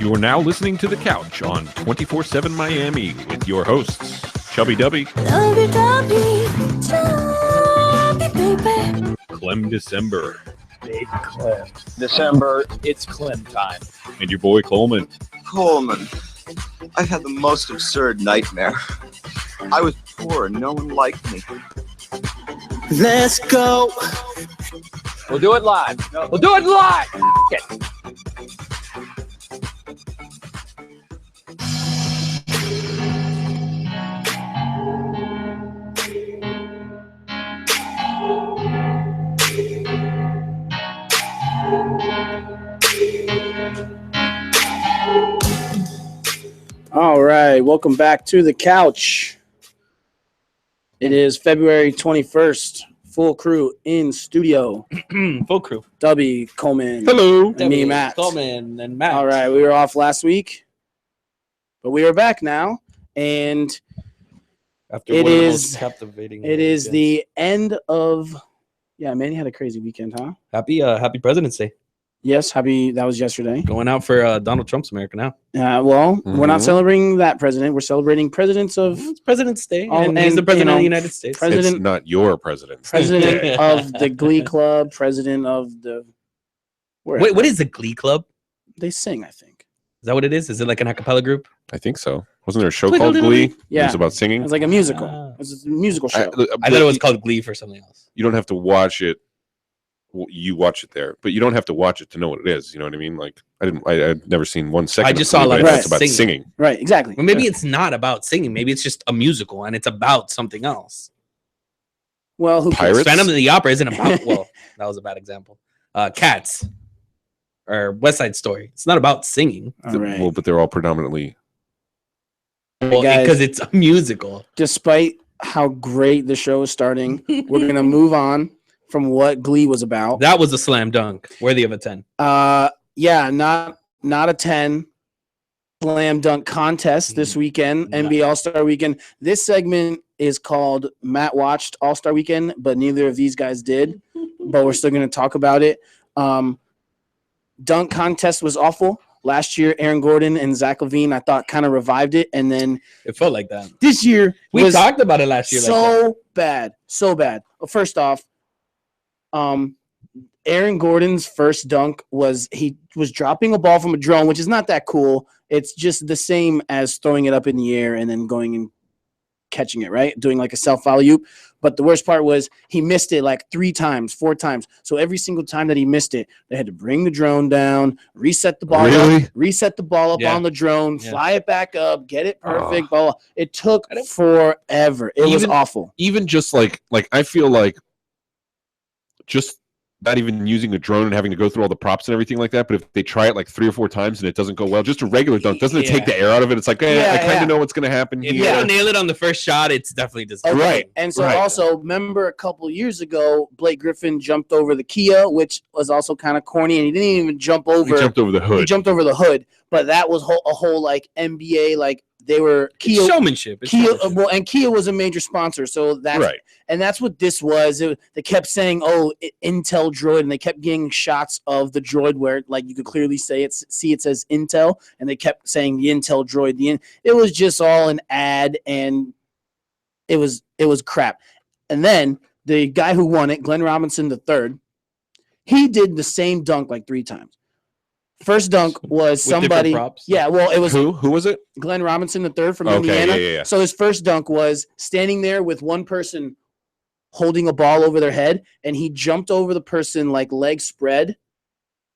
You are now listening to The Couch on 24/7 Miami with your hosts, Chubby Dubby, Clem December, Big Clem. December, it's Clem time. and your boy Coleman. Coleman, I had the most absurd nightmare. I was poor and no one liked me. Let's go. We'll do it live. We'll do it live. Okay. All right, welcome back to the couch. It is February 21st. Full crew in studio. Full crew. Dubby, Coleman, Hello. and me, Matt. Coleman and Matt. All right, we were off last week, but we are back now, and After it one of the is- most captivating. it is weekends. the end of. Yeah, man, you had a crazy weekend, huh? happy President's Day. Yes, happy. That was yesterday. Going out for Donald Trump's America now. Well, we're not Mhm. celebrating that president. We're celebrating presidents of It's President's Day, Oh, and he's and, the president you know, of the United States. President- It's not your president. president of the Glee Club, president of the. Wait, what is the Glee Club? They sing? I think Is that what it is? Is it like an a cappella group? I think so. Wasn't there a show Twiddle called diddle Glee? dee. Yeah. It was about singing. it's like a musical. Ah. It's a musical show. I thought it was called Glee for something else. You don't have to watch it. Well, you watch it there, but you don't have to watch it to know what it is. You know what I mean? Like I've never seen 1 second. I just of saw, Glee, like, but right, it's about singing. singing. Right, exactly. Well, maybe it's not about singing. Maybe it's just a musical, and it's about something else. Well, who cares? Pirates? Phantom of the Opera isn't about. Well, that was a bad example. Cats or West Side Story. It's not about singing. All right. Well, but they're all predominantly. Well, guys. because it's a musical. Despite how great the show is starting, we're gonna move on from what Glee was about. That was a slam dunk, worthy of a 10. Yeah, not a 10 slam dunk contest this weekend, No. NBA All-Star Weekend. This segment is called Matt Watched All-Star Weekend, but neither of these guys did. But we're still going to talk about it. Dunk contest was awful. Last year, Aaron Gordon and Zach LaVine, I thought, kind of revived it. And then It felt like that. this year We was talked about it last year. so bad. Well, first off, Aaron Gordon's first dunk was he was dropping a ball from a drone, which is not that cool. It's just the same as throwing it up in the air and then going and catching it, right? Doing like a self alley-oop. But the worst part was he missed it like 3 times, 4 times. So every single time that he missed it, they had to bring the drone down, reset the ball Really? up, reset the ball up Yeah. on the drone, Yeah. fly it back up, get it perfect. Oh. Ball. It took I don't- forever. It was Even- awful. Even just like I feel like just not even using a drone and having to go through all the props and everything like that. But if they try it like 3 or 4 times and it doesn't go well, just a regular dunk, doesn't it take Yeah. the air out of it? It's like, Yeah, I kind of yeah. know what's going to happen If here. you don't nail it on the first shot, it's definitely just Okay. Right, And so right. also remember a couple years ago, Blake Griffin jumped over the Kia, which was also kind of corny, and he didn't even jump He over. jumped over the He hood. jumped over the hood, but that was a whole like NBA, like they were It's Kia. showmanship. It's Kia, showmanship. well, and Kia was a major sponsor, so that's Right. and that's what this was. They kept saying, "Oh, Intel Droid," and they kept getting shots of the droid where, like, you could clearly say it says Intel, and they kept saying the Intel Droid. It was just all an ad, and it was crap. And then the guy who won it, Glenn Robinson III, he did the same dunk like 3 times. First dunk was With different somebody. props? Yeah, well, it was Who was it? Glenn Robinson III from Okay, Indiana. yeah. So his first dunk was standing there with one person holding a ball over their head, and he jumped over the person like leg spread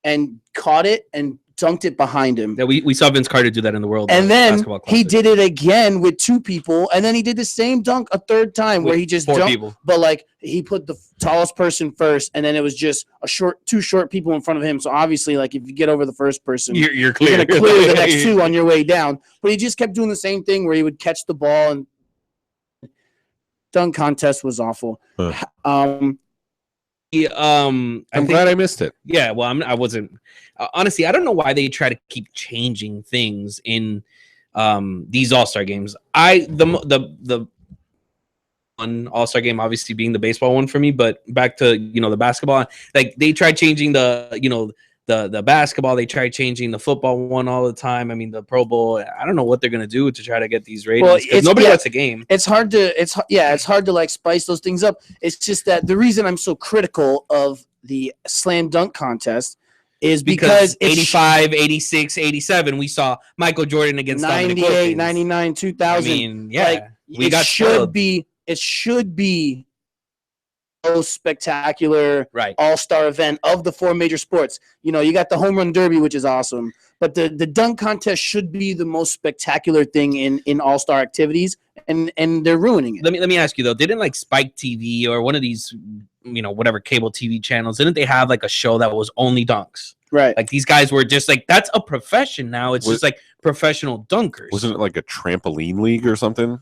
and caught it and dunked it behind him. Yeah, we saw Vince Carter do that in the World And then Basketball he Classic. did it again with 2 people, and then he did the same dunk a 3rd time where With he just 4 jumped, people. but like he put the tallest person first, and then it was just 2 short people in front of him. So obviously, like if you get over the first person, You're you're clear. gonna clear the next 2 on your way down. But he just kept doing the same thing where he would catch the ball, and dunk contest was awful. Huh. I'm I'm glad I missed it. Yeah, well, I wasn't. Honestly, I don't know why they try to keep changing things in these All-Star games. The one All-Star game obviously being the baseball one for me, but back to the basketball, like they tried changing the the basketball. They try changing the football one all the time. I mean, the Pro Bowl. I don't know what they're gonna do to try to get these ratings because nobody watches the game. It's hard to like spice those things up. It's just that the reason I'm so critical of the slam dunk contest is because 85, 86, 87, we saw Michael Jordan against 98, 99, 2000. I mean, yeah, it should be most spectacular all-star event of the 4 major sports. You know, you got the home run derby, which is awesome, but the dunk contest should be the most spectacular thing in all-star activities, and they're ruining it. Let me ask you though, didn't like Spike TV or one of these, you know, whatever cable TV channels, didn't they have like a show that was only dunks? Right. Like these guys were just like, that's a profession now. It's just like professional dunkers. Wasn't it like a trampoline league or something?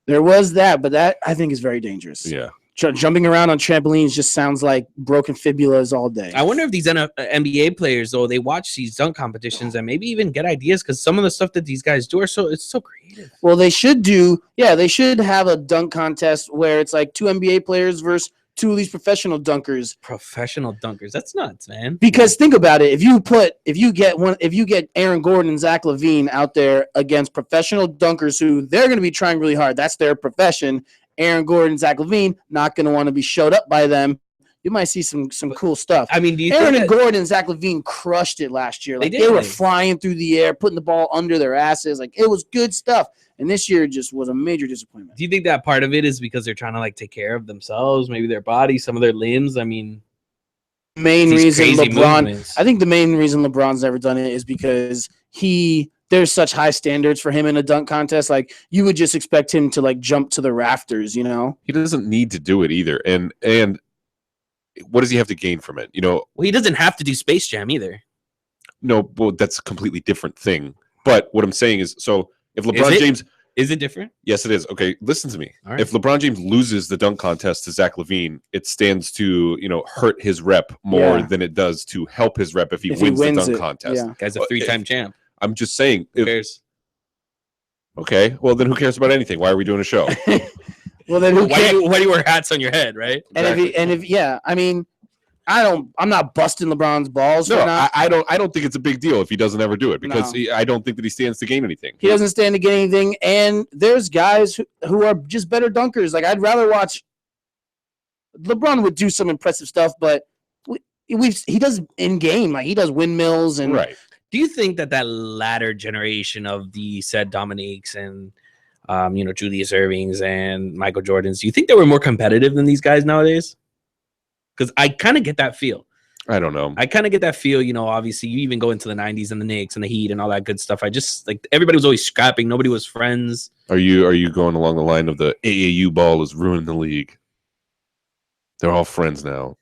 There was that, but that I think is very dangerous. Yeah. Jumping around on trampolines just sounds like broken fibulas all day. I wonder if these NBA players, though, they watch these dunk competitions and maybe even get ideas because some of the stuff that these guys do are it's so creative. Well, they should have a dunk contest where it's like 2 NBA players versus 2 of these professional dunkers. Professional dunkers. That's nuts, man. Because think about it. If you get Aaron Gordon and Zach LaVine out there against professional dunkers who they're going to be trying really hard. That's their profession. Aaron Gordon, Zach LaVine, not going to want to be showed up by them. You might see some cool stuff. I mean, do you Aaron think and Gordon and Zach LaVine crushed it last year. Like they were flying through the air, putting the ball under their asses. Like it was good stuff. And this year just was a major disappointment. Do you think that part of it is because they're trying to like take care of themselves, maybe their body, some of their limbs? I mean, I think the main reason LeBron's never done it is because there's such high standards for him in a dunk contest. Like you would just expect him to like jump to the rafters, you know? He doesn't need to do it either. And what does he have to gain from it? You know, well, he doesn't have to do Space Jam either. No, well, that's a completely different thing. But what I'm saying is, so if LeBron James, is it different? Yes, it is. Okay, listen to me. Right. If LeBron James loses the dunk contest to Zach LaVine, it stands to, you know, hurt his rep more than it does to help his rep if he wins the dunk contest. Yeah. Guy's a 3-time champ. I'm just saying. Who cares? Okay, well then who cares about anything? Why are we doing a show? Well then why do you wear hats on your head, right? I mean, I'm not busting LeBron's balls. No, I don't think it's a big deal if he doesn't ever do it because I don't think that he stands to gain anything. He doesn't stand to gain anything, and there's guys who are just better dunkers. Like I'd rather watch. LeBron would do some impressive stuff, but he does in game, like he does windmills and right. Do you think that latter generation of the said Dominiques and you know, Julius Irvings and Michael Jordans, do you think they were more competitive than these guys nowadays? Because I kind of get that feel. I don't know. I kind of get that feel, you know, obviously you even go into the 90s and the Knicks and the Heat and all that good stuff. I just like everybody was always scrapping. Nobody was friends. Are you going along the line of the AAU ball is ruining the league? They're all friends now.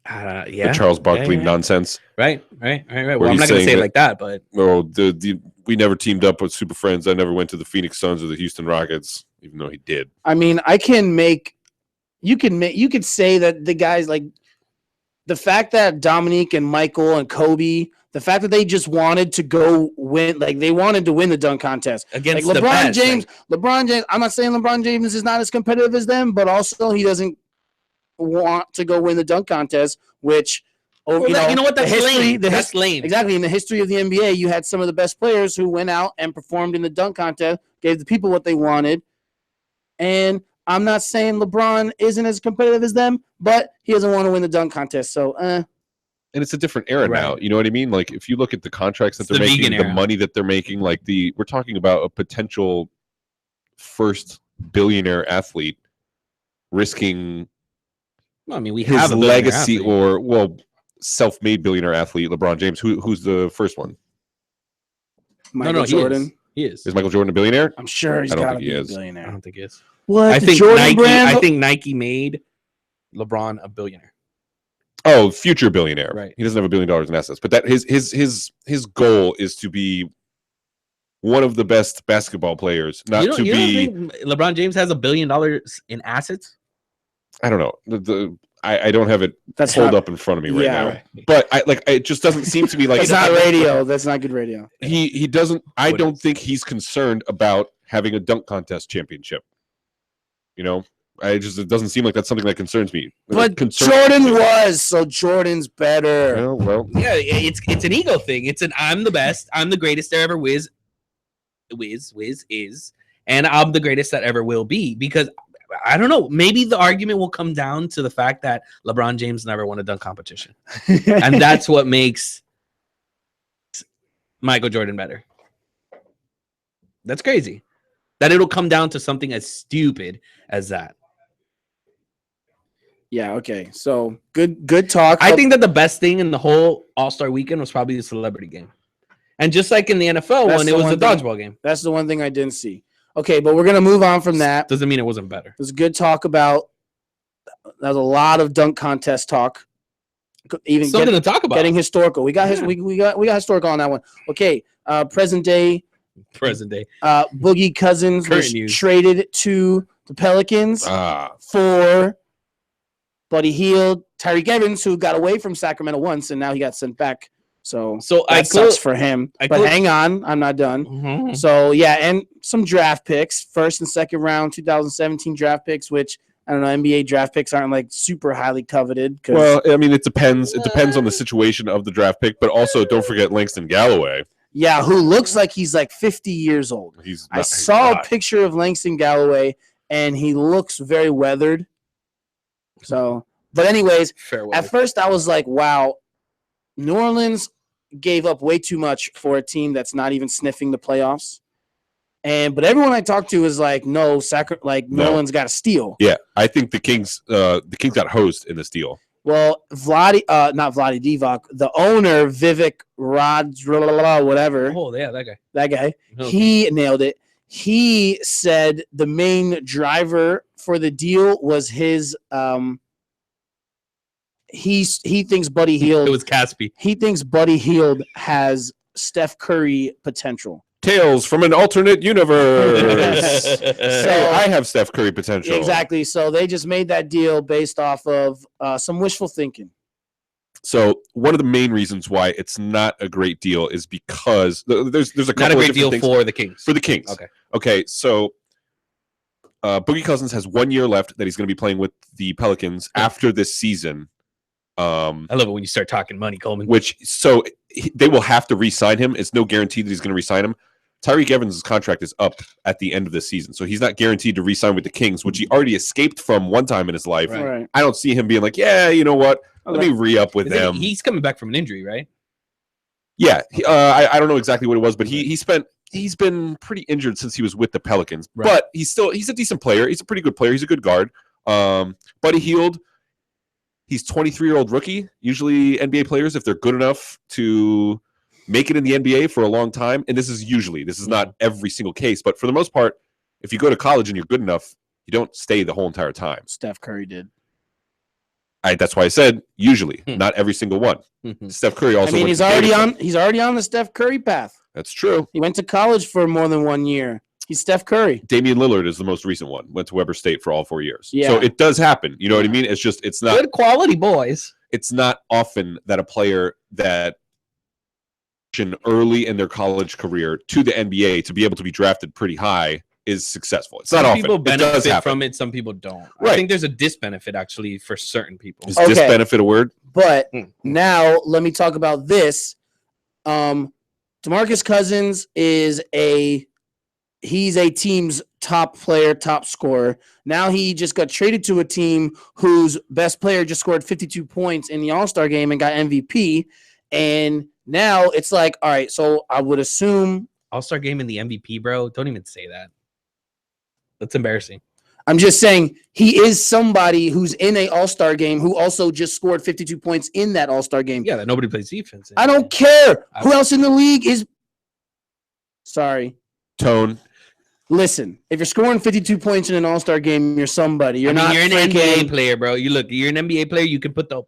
Yeah. The Charles Barkley nonsense. Right. Well, I'm not going to say it like that, but. Well, we never teamed up with Super Friends. I never went to the Phoenix Suns or the Houston Rockets, even though he did. I mean, you could say that the guys like the fact that Dominique and Michael and Kobe, the fact that they just wanted to go win, like they wanted to win the dunk contest against like LeBron James. LeBron James. I'm not saying LeBron James is not as competitive as them, but also he doesn't want to go win the dunk contest, which you know what, that's lame. That's lame. Exactly. In the history of the NBA, you had some of the best players who went out and performed in the dunk contest, gave the people what they wanted. And I'm not saying LeBron isn't as competitive as them, but he doesn't want to win the dunk contest. So, And it's a different era now. You know what I mean? Like if you look at the contracts that they're making, the money that they're making, like we're talking about a potential first billionaire athlete risking. Well, I mean, we his have a legacy athlete. Self-made billionaire athlete, LeBron James. Who's the first one? Michael Jordan. He is. Is Michael Jordan a billionaire? I'm sure he's got to be a I billionaire. don't think he is. What? I think Jordan Nike. brand? I think Nike made LeBron a billionaire. Oh, future billionaire. Right. He doesn't have $1 billion in assets, but that his goal is to be one of the best basketball players. Not to be. Don't think LeBron James has $1 billion in assets. I don't know. I don't have it pulled up in front of me right now. Right. But it just doesn't seem to me like it's not radio. That's not good radio. He doesn't. I don't think he's concerned about having a dunk contest championship. You know, It doesn't seem like that's something that concerns me. But Jordan was, so Jordan's better. Well, yeah, it's an ego thing. It's an I'm the best, I'm the greatest there ever Wiz is, and I'm the greatest that ever will be. Because I don't know, maybe the argument will come down to the fact that LeBron James never won a dunk competition, and that's what makes Michael Jordan better. That's crazy. That it'll come down to something as stupid as that. Yeah, okay. So good talk. I think that the best thing in the whole All-Star weekend was probably the celebrity game. And just like in the NFL one, it was the dodgeball game. That's the one thing I didn't see. Okay, but we're going to move on from that. Doesn't mean it wasn't better. There's good talk about – there's a lot of dunk contest talk. Even something to talk about. Getting historical. We got historical on that one. Okay, present day. Boogie Cousins was traded to the Pelicans for Buddy Hield, Tyreek Evans, who got away from Sacramento once, and now he got sent back. So that sucks for him. But hang on, I'm not done. Mm-hmm. So, yeah, and some draft picks, first and second round 2017 draft picks, which, I don't know, NBA draft picks aren't, like, super highly coveted. Well, I mean, it depends. It depends on the situation of the draft pick, but also don't forget Langston Galloway. Yeah, who looks like he's, like, 50 years old. I saw a picture of Langston Galloway, and he looks very weathered. So, but anyways, at first I was like, wow, New Orleans gave up way too much for a team that's not even sniffing the playoffs. But everyone I talked to is like, no, New Orleans got a steal. Yeah, I think the Kings got hosed in the steal. Well, not Vlade Divac, the owner, Vivek whatever. Oh, yeah, that guy. Okay. He nailed it. He said the main driver for the deal was his he thinks Buddy Hield. It was Caspi. He thinks Buddy Hield has Steph Curry potential. Tales from an alternate universe. So I have Steph Curry potential. Exactly. So they just made that deal based off of some wishful thinking. So one of the main reasons why it's not a great deal is because there's a couple not a great of deal things. For the Kings. For the Kings. Okay. So Boogie Cousins has 1 year left that he's going to be playing with the Pelicans after this season. I love it when you start talking money, Coleman. They will have to re-sign him. It's no guarantee that he's going to re-sign him. Tyreek Evans' contract is up at the end of the season, so he's not guaranteed to re-sign with the Kings, which he already escaped from one time in his life. Right. I don't see him being like, yeah, you know what? Let me re-up with them. He's coming back from an injury, right? Yeah. I don't know exactly what it was, but he's been pretty injured since he was with the Pelicans. Right. But he's a decent player. He's a pretty good player. He's a good guard. Buddy Hield, he's 23-year-old rookie. Usually NBA players, if they're good enough to make it in the NBA for a long time, and this is not every single case, but for the most part, if you go to college and you're good enough, you don't stay the whole entire time. Steph Curry did. That's why I said usually, not every single one. Steph Curry also. I mean, he's already on the Steph Curry path. That's true. He went to college for more than 1 year. He's Steph Curry. Damian Lillard is the most recent one. Went to Weber State for all 4 years. Yeah. So it does happen. You know what I mean? It's not good quality boys. It's not often that a player that early in their college career to the NBA to be able to be drafted pretty high is successful. It's not often. Some people benefit from it. Some people don't. Right. I think there's a disbenefit actually for certain people. Is disbenefit a word? But now let me talk about this. DeMarcus Cousins is he's a team's top player, top scorer. Now he just got traded to a team whose best player just scored 52 points in the All-Star game and got MVP. And now it's like, all right, so I would assume All-Star game and the MVP, bro. Don't even say that. That's embarrassing. I'm just saying he is somebody who's in a All-Star game who also just scored 52 points in that All-Star game. Yeah, that nobody plays defense. I don't care. Who else in the league is – sorry. Tone. Listen, if you're scoring 52 points in an All-Star game, you're somebody. You're an NBA player, bro. You're an NBA player. You can put the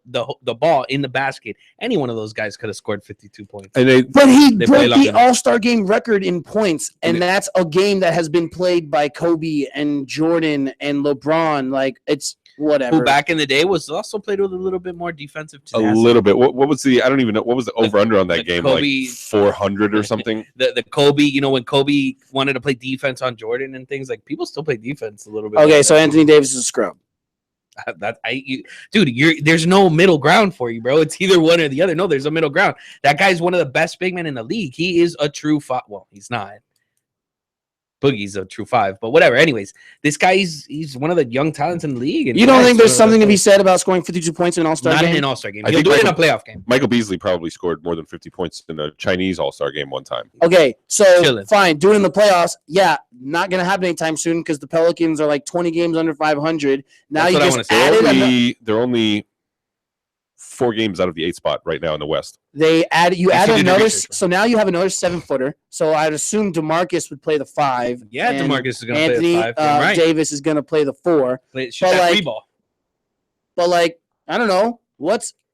ball in the basket. Any one of those guys could have scored 52 points. But he broke the All-Star game record in points, and that's a game that has been played by Kobe and Jordan and LeBron. Like, it's whatever. Who back in the day was also played with a little bit more defensive tenacity. A little bit. What was the? I don't even know. What was the over under on that game? Kobe, like 400 or something. The Kobe, when Kobe wanted to play defense on Jordan and things, like people still play defense a little bit. Okay, so Anthony Davis is a scrub. There's no middle ground for you, bro. It's either one or the other. No, there's a middle ground. That guy's one of the best big men in the league. He is a true five. Well, he's not. Boogie's a true five, but whatever. Anyways, this guy, he's one of the young talents in the league. And you don't think there's something to be said about scoring 52 points in an All-Star game? Not in an All-Star game. He'll do it in a playoff game. Michael Beasley probably scored more than 50 points in a Chinese All-Star game one time. Okay, so fine. Do it in the playoffs. Yeah, not going to happen anytime soon because the Pelicans are like 20 games under 500. Now you just added they're only 4 games out of the 8th spot right now in the West. They added another, so now you have another 7-footer. So I'd assume DeMarcus would play the 5. Yeah, DeMarcus is going to play the 5. Right. Davis is going to play the 4. Shoot that free ball. But like, I don't know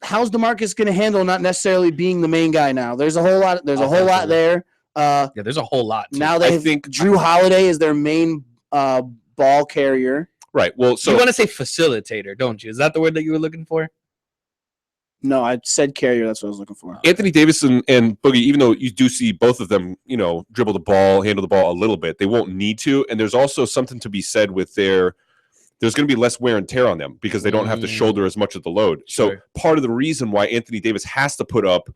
how's DeMarcus going to handle not necessarily being the main guy now. There's a whole lot. There's a whole lot there. Yeah, there's a whole lot. Too. Now they think Drew Holiday is their main ball carrier. Right. Well, so you want to say facilitator, don't you? Is that the word that you were looking for? No, I said carrier. That's what I was looking for. Anthony Davis and Boogie, even though you do see both of them, dribble the ball, handle the ball a little bit, they won't need to. And there's also something to be said with there's going to be less wear and tear on them because they don't have to shoulder as much of the load. Sure. So part of the reason why Anthony Davis has to put up,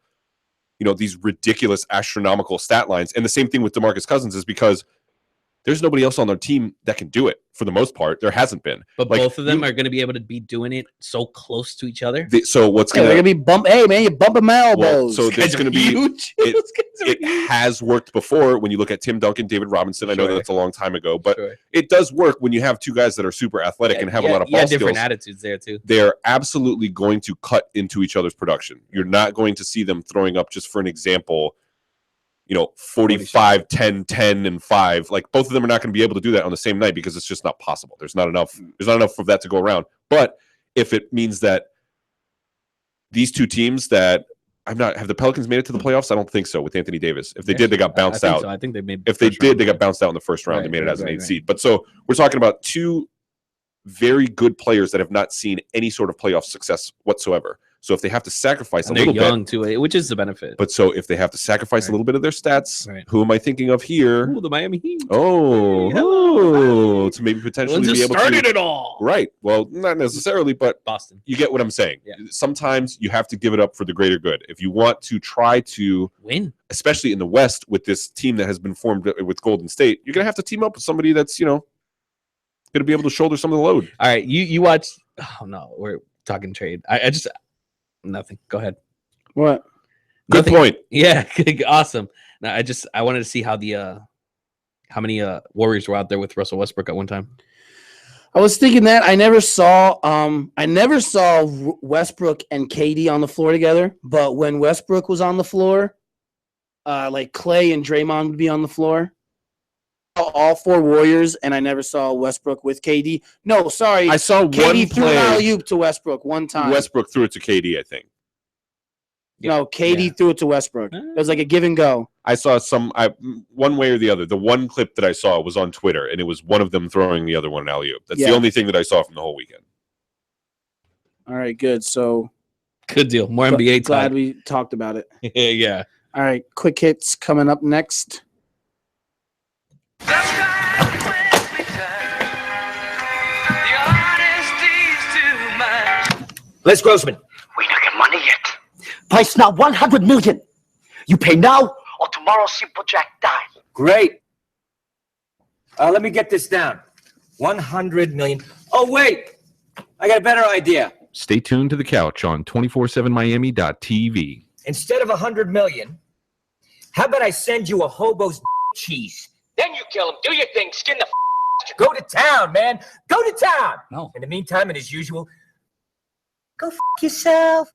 these ridiculous astronomical stat lines, and the same thing with DeMarcus Cousins, is because there's nobody else on their team that can do it for the most part. There hasn't been. But both of them are going to be able to be doing it so close to each other. So what's going to be bump? Hey, man, you're bumping my elbows. So there's going to be huge. It has worked before when you look at Tim Duncan, David Robinson. I know that's a long time ago, but it does work when you have 2 guys that are super athletic and have a lot of ball skills. Different attitudes there too. They're absolutely going to cut into each other's production. You're not going to see them throwing up, just for an example, 45, 10, 10, and 5. Like, both of them are not going to be able to do that on the same night because it's just not possible. There's not enough of that to go around. But if it means that these 2 teams that have the Pelicans made it to the playoffs? I don't think so with Anthony Davis. If they did, they got bounced out. So. I think they made. If they did, they got bounced out in the first round. They made it as an 8 seed. But so we're talking about 2 very good players that have not seen any sort of playoff success whatsoever. So if they have to sacrifice a little bit, they're young too, which is the benefit. But so if they have to sacrifice a little bit of their stats, who am I thinking of here? Ooh, the Miami Heat. To maybe potentially be able started it all. Right. Well, not necessarily, but Boston. You get what I'm saying. Yeah. Sometimes you have to give it up for the greater good. If you want to try to win, especially in the West with this team that has been formed with Golden State, you're gonna have to team up with somebody that's going to be able to shoulder some of the load. All right, you watch. Oh no, we're talking trade. I just. Nothing. Go ahead. What? Good point. Yeah, awesome. Now, I wanted to see how many Warriors were out there with Russell Westbrook at one time. I was thinking that I never saw Westbrook and KD on the floor together, but when Westbrook was on the floor, like Clay and Draymond would be on the floor. All 4 Warriors, and I never saw Westbrook with KD. No, sorry. I saw KD threw an alley-oop to Westbrook one time. Westbrook threw it to KD, I think. No, KD threw it to Westbrook. It was like a give and go. I saw one way or the other. The one clip that I saw was on Twitter, and it was one of them throwing the other one an alley-oop. That's the only thing that I saw from the whole weekend. All right, good. So, good deal. More NBA time. Glad we talked about it. Yeah. All right, quick hits coming up next. Les Grossman. We don't get money yet. Price now 100 million. You pay now or tomorrow Simple Jack die. Great. Let me get this down. 100 million. Oh, wait. I got a better idea. Stay tuned to The Couch on 247miami.tv. Instead of 100 million, how about I send you a hobo's cheese? Then you kill him. Do your thing. Skin the Go to town, man. Go to town. No. In the meantime, and as usual, go yourself.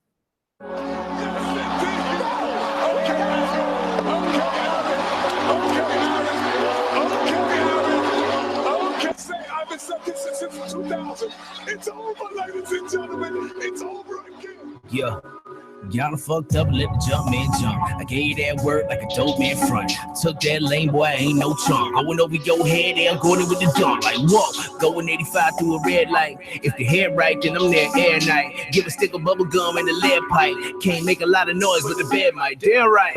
I've been stuck since 2000. It's over, ladies and gentlemen. It's over again. Yeah. Y'all done fucked up, let the jump man jump. I gave you that word like a dope man front. Took that lane, boy, I ain't no chump. Going over your head, I'm going in with the dump. Like, whoa, going 85 through a red light. If the head right, then I'm there air night. Give a stick of bubble gum and a lead pipe. Can't make a lot of noise, but the bed might. Damn right.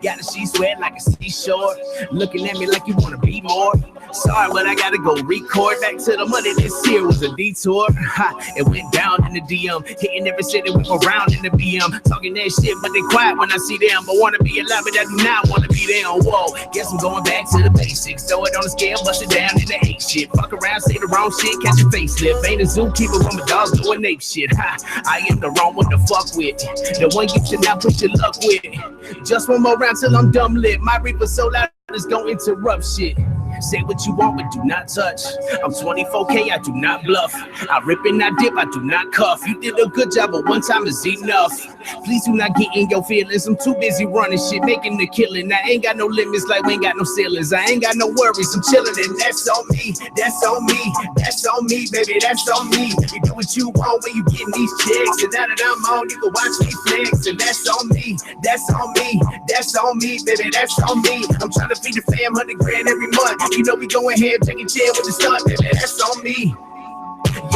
Got a sheet sweat like a seashore. Looking at me like you wanna be more. Sorry, but I gotta go record. Back to the money this year was a detour. Ha, it went down in the DM. Hitting every city, we go round in the BM. Talking that shit, but they quiet when I see them. But wanna be alive, but I do not wanna be them. Whoa, guess I'm going back to the basics. Throw it on the scale, bust it down in the 8 shit. Fuck around, say the wrong shit, catch a facelift. Ain't a zookeeper when my dogs doing ape shit. Ha, I am the wrong one to fuck with. The one you should not put your luck with. Just one more round till I'm dumb lit. My reaper so loud, it's gonna interrupt shit. Say what you want, but do not touch. I'm 24K, I do not bluff. I rip and I dip, I do not cuff. You did a good job, but one time is enough. Please do not get in your feelings. I'm too busy running shit, making the killing. I ain't got no limits, like we ain't got no ceilings. I ain't got no worries, I'm chilling, and that's on me. That's on me. That's on me, baby. That's on me. You do what you want when you getting these checks, and now that I'm on, you can watch me flex, and that's on me. That's on me. That's on me, baby. That's on me. I'm trying to feed the fam 100 grand every month. You know we go ahead, taking chair with the stunt, baby. That's on me.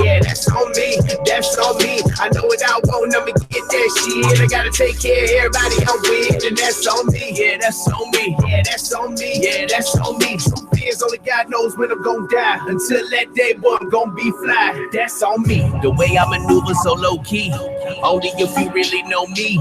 Yeah, that's on me. That's on me. I know what I want, I'ma get that shit. I gotta take care of everybody I'm with, and that's on me. Yeah, that's on me. Yeah, that's on me. Yeah, that's on me. Truth is, only God knows when I'm gonna die. Until that day, boy, I'm gonna be fly. That's on me. The way I maneuver so low key. Only if you really know me.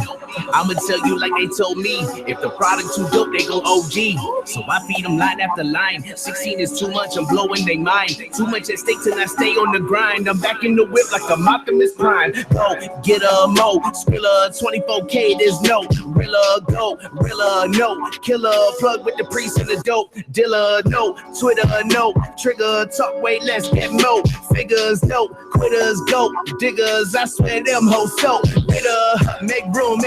I'ma tell you like they told me. If the product too dope, they go OG. So I feed them line after line. 16 is too much, I'm blowing they mind. Too much at stake till I stay on the grind. I'm back in the whip like a Optimus Prime. Go, get a mo, Skrilla, 24K, there's no Rilla, go, Rilla, no, killer, plug with the priest and the dope, Dilla, no, Twitter, no, trigger, talk way less, get mo, figures, no, quitters, go, diggers, I swear them hoes so, bitter, make room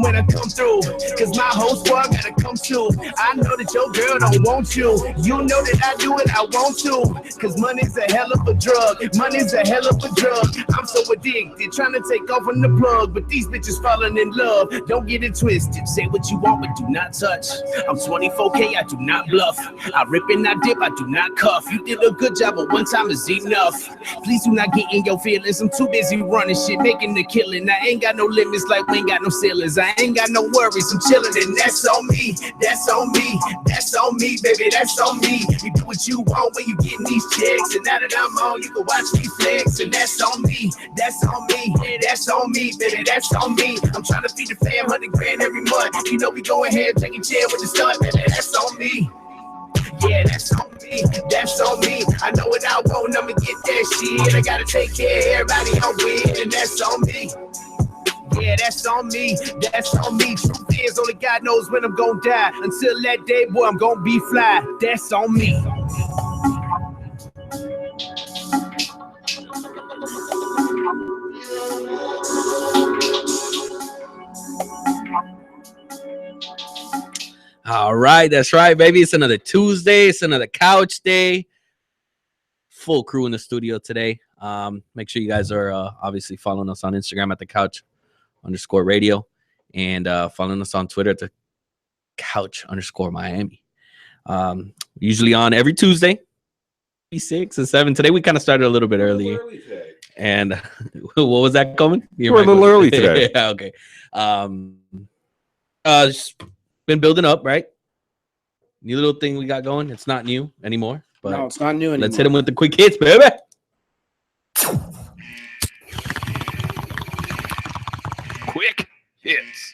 when I come through, cause my whole squad gotta come too. I know that your girl don't want you, you know that I do it, I want to, cause money's a hell of a drug, money's a hell of a drug. I'm so addicted, trying to take off on the plug, but these bitches falling in love. Don't get it twisted. Say what you want, but do not touch. I'm 24K, I do not bluff. I rip and I dip, I do not cuff. You did a good job, but one time is enough. Please do not get in your feelings. I'm too busy running shit, making the killing. I ain't got no limits, like we ain't got no ceilings. I ain't got no worries, I'm chilling, and that's on me. That's on me. That's on me, baby. That's on me. You do what you want when you getting these checks, and now that I'm on, you can watch me flex, and that's on me. That's on me. That's on me, baby. That's on me. I'm trying to feed the fam 100 grand every month. You know we go ahead, taking chair with the stunt, baby. That's on me. Yeah, that's on me. That's on me. I know what I want, I'ma get that shit. I gotta take care of everybody I'm with, and that's on me. Yeah, that's on me. That's on me. Truth is, only God knows when I'm gonna die. Until that day, boy, I'm gonna be fly. That's on me. All right, that's right, baby. It's another Tuesday. It's another couch day. Full crew in the studio today. Make sure you guys are obviously following us on Instagram at the couch_radio and following us on Twitter at the couch_Miami. Usually on every Tuesday, 6 and 7. Today we kind of started a little bit early. And what was that coming? We're a little early today. Yeah, okay. Just been building up, right? New little thing we got going. It's not new anymore. But no, it's not new anymore. Let's hit them with the quick hits, baby. Quick hits.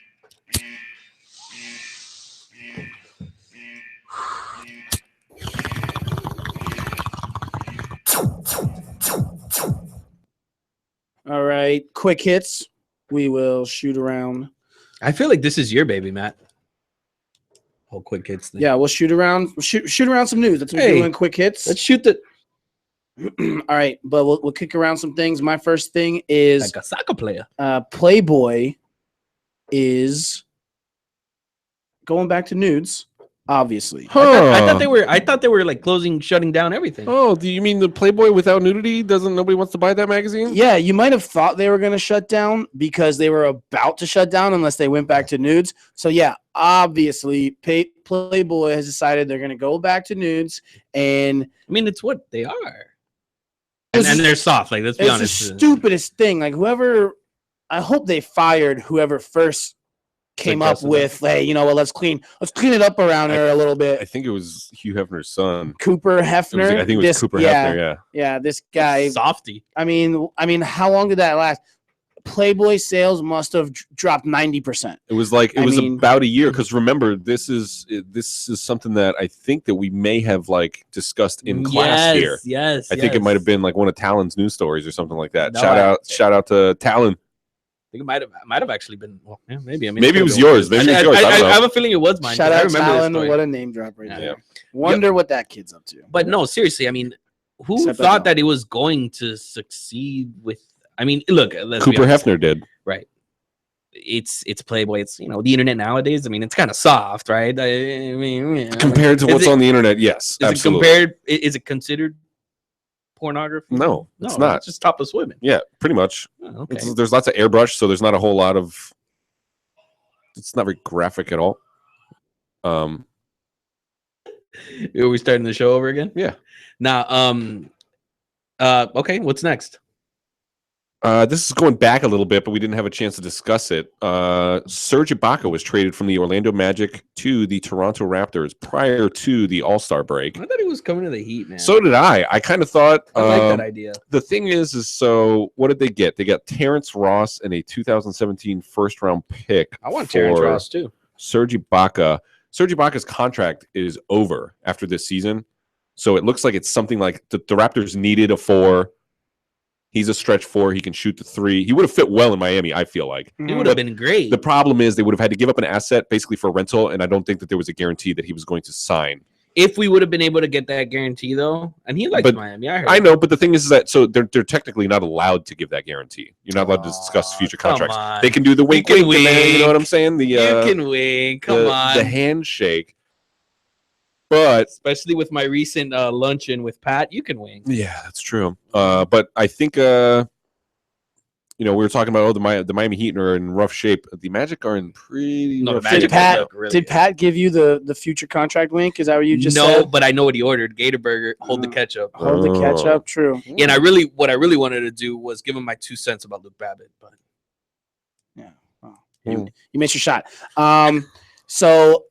All right, quick hits. We will shoot around. I feel like this is your baby, Matt. Whole quick hits thing. Yeah, we'll shoot around. Shoot around some news. That's what we're doing. Quick hits. Let's shoot the. All right, but we'll kick around some things. My first thing is like a soccer player. Playboy is going back to nudes. Obviously. I thought they were like shutting down everything. Oh, do you mean the Playboy without nudity? Nobody wants to buy that magazine? Yeah, you might have thought they were going to shut down because they were about to shut down unless they went back to nudes. So yeah, obviously Playboy has decided they're going to go back to nudes, and I mean it's what they are. And they're soft, like let's be honest. It's the stupidest thing. Like I hope they fired whoever first came up with, hey, you know what, let's clean it up around here a little bit. I think it was Hugh Hefner's son. Cooper Hefner. I think it was Cooper Hefner, yeah. Yeah, this guy. Softy. I mean, how long did that last? Playboy sales must have dropped 90%. It was about a year, because remember, this is something that I think that we may have like discussed in class here. Yes. I think it might have been like one of Talon's news stories or something like that. Shout out to Talon. I think it might have actually been. Well, yeah, maybe. I mean, maybe it was yours. Maybe it was yours. I have a feeling it was mine. Shout out Talon. What a name drop right there. Wonder what that kid's up to. But no, seriously. I mean, who thought that it was going to succeed with? I mean, look. Cooper Hefner did. Right. It's Playboy. It's the internet nowadays. I mean, it's kind of soft, right? I mean, compared to what's on the internet, yes, absolutely. Is it considered pornography? No, it's not. It's just topless women. Yeah, pretty much. Oh, okay. There's lots of airbrush, so there's not a whole lot of. It's not very graphic at all. Are we starting the show over again? Yeah. Now, okay. What's next? This is going back a little bit, but we didn't have a chance to discuss it. Serge Ibaka was traded from the Orlando Magic to the Toronto Raptors prior to the All-Star break. I thought he was coming to the Heat, man. So did I. I kind of thought. I like that idea. The thing is so what did they get? They got Terrence Ross and a 2017 first-round pick. I want Terrence Ross too. Serge Ibaka. Serge Ibaka's contract is over after this season, so it looks like it's something like the Raptors needed a 4. He's a stretch 4. He can shoot the 3. He would have fit well in Miami, I feel like. It would have been great. The problem is they would have had to give up an asset basically for rental, and I don't think that there was a guarantee that he was going to sign. If we would have been able to get that guarantee, though, and he likes Miami, I know, but the thing is that they're technically not allowed to give that guarantee. You're not allowed to discuss future contracts. They can do the wink, you know what I'm saying? You can wink. Come on. The handshake. But especially with my recent luncheon with Pat, you can wing. Yeah, that's true. But I think we were talking about the Miami Heat are in rough shape. The Magic are in pretty rough shape. Did Pat give you the future contract wink? Is that what you just said? No, but I know what he ordered. Gator Burger, hold the ketchup. Hold the ketchup, true. And what I really wanted to do was give him my 2 cents about Luke Babbitt. But yeah, you missed your shot. So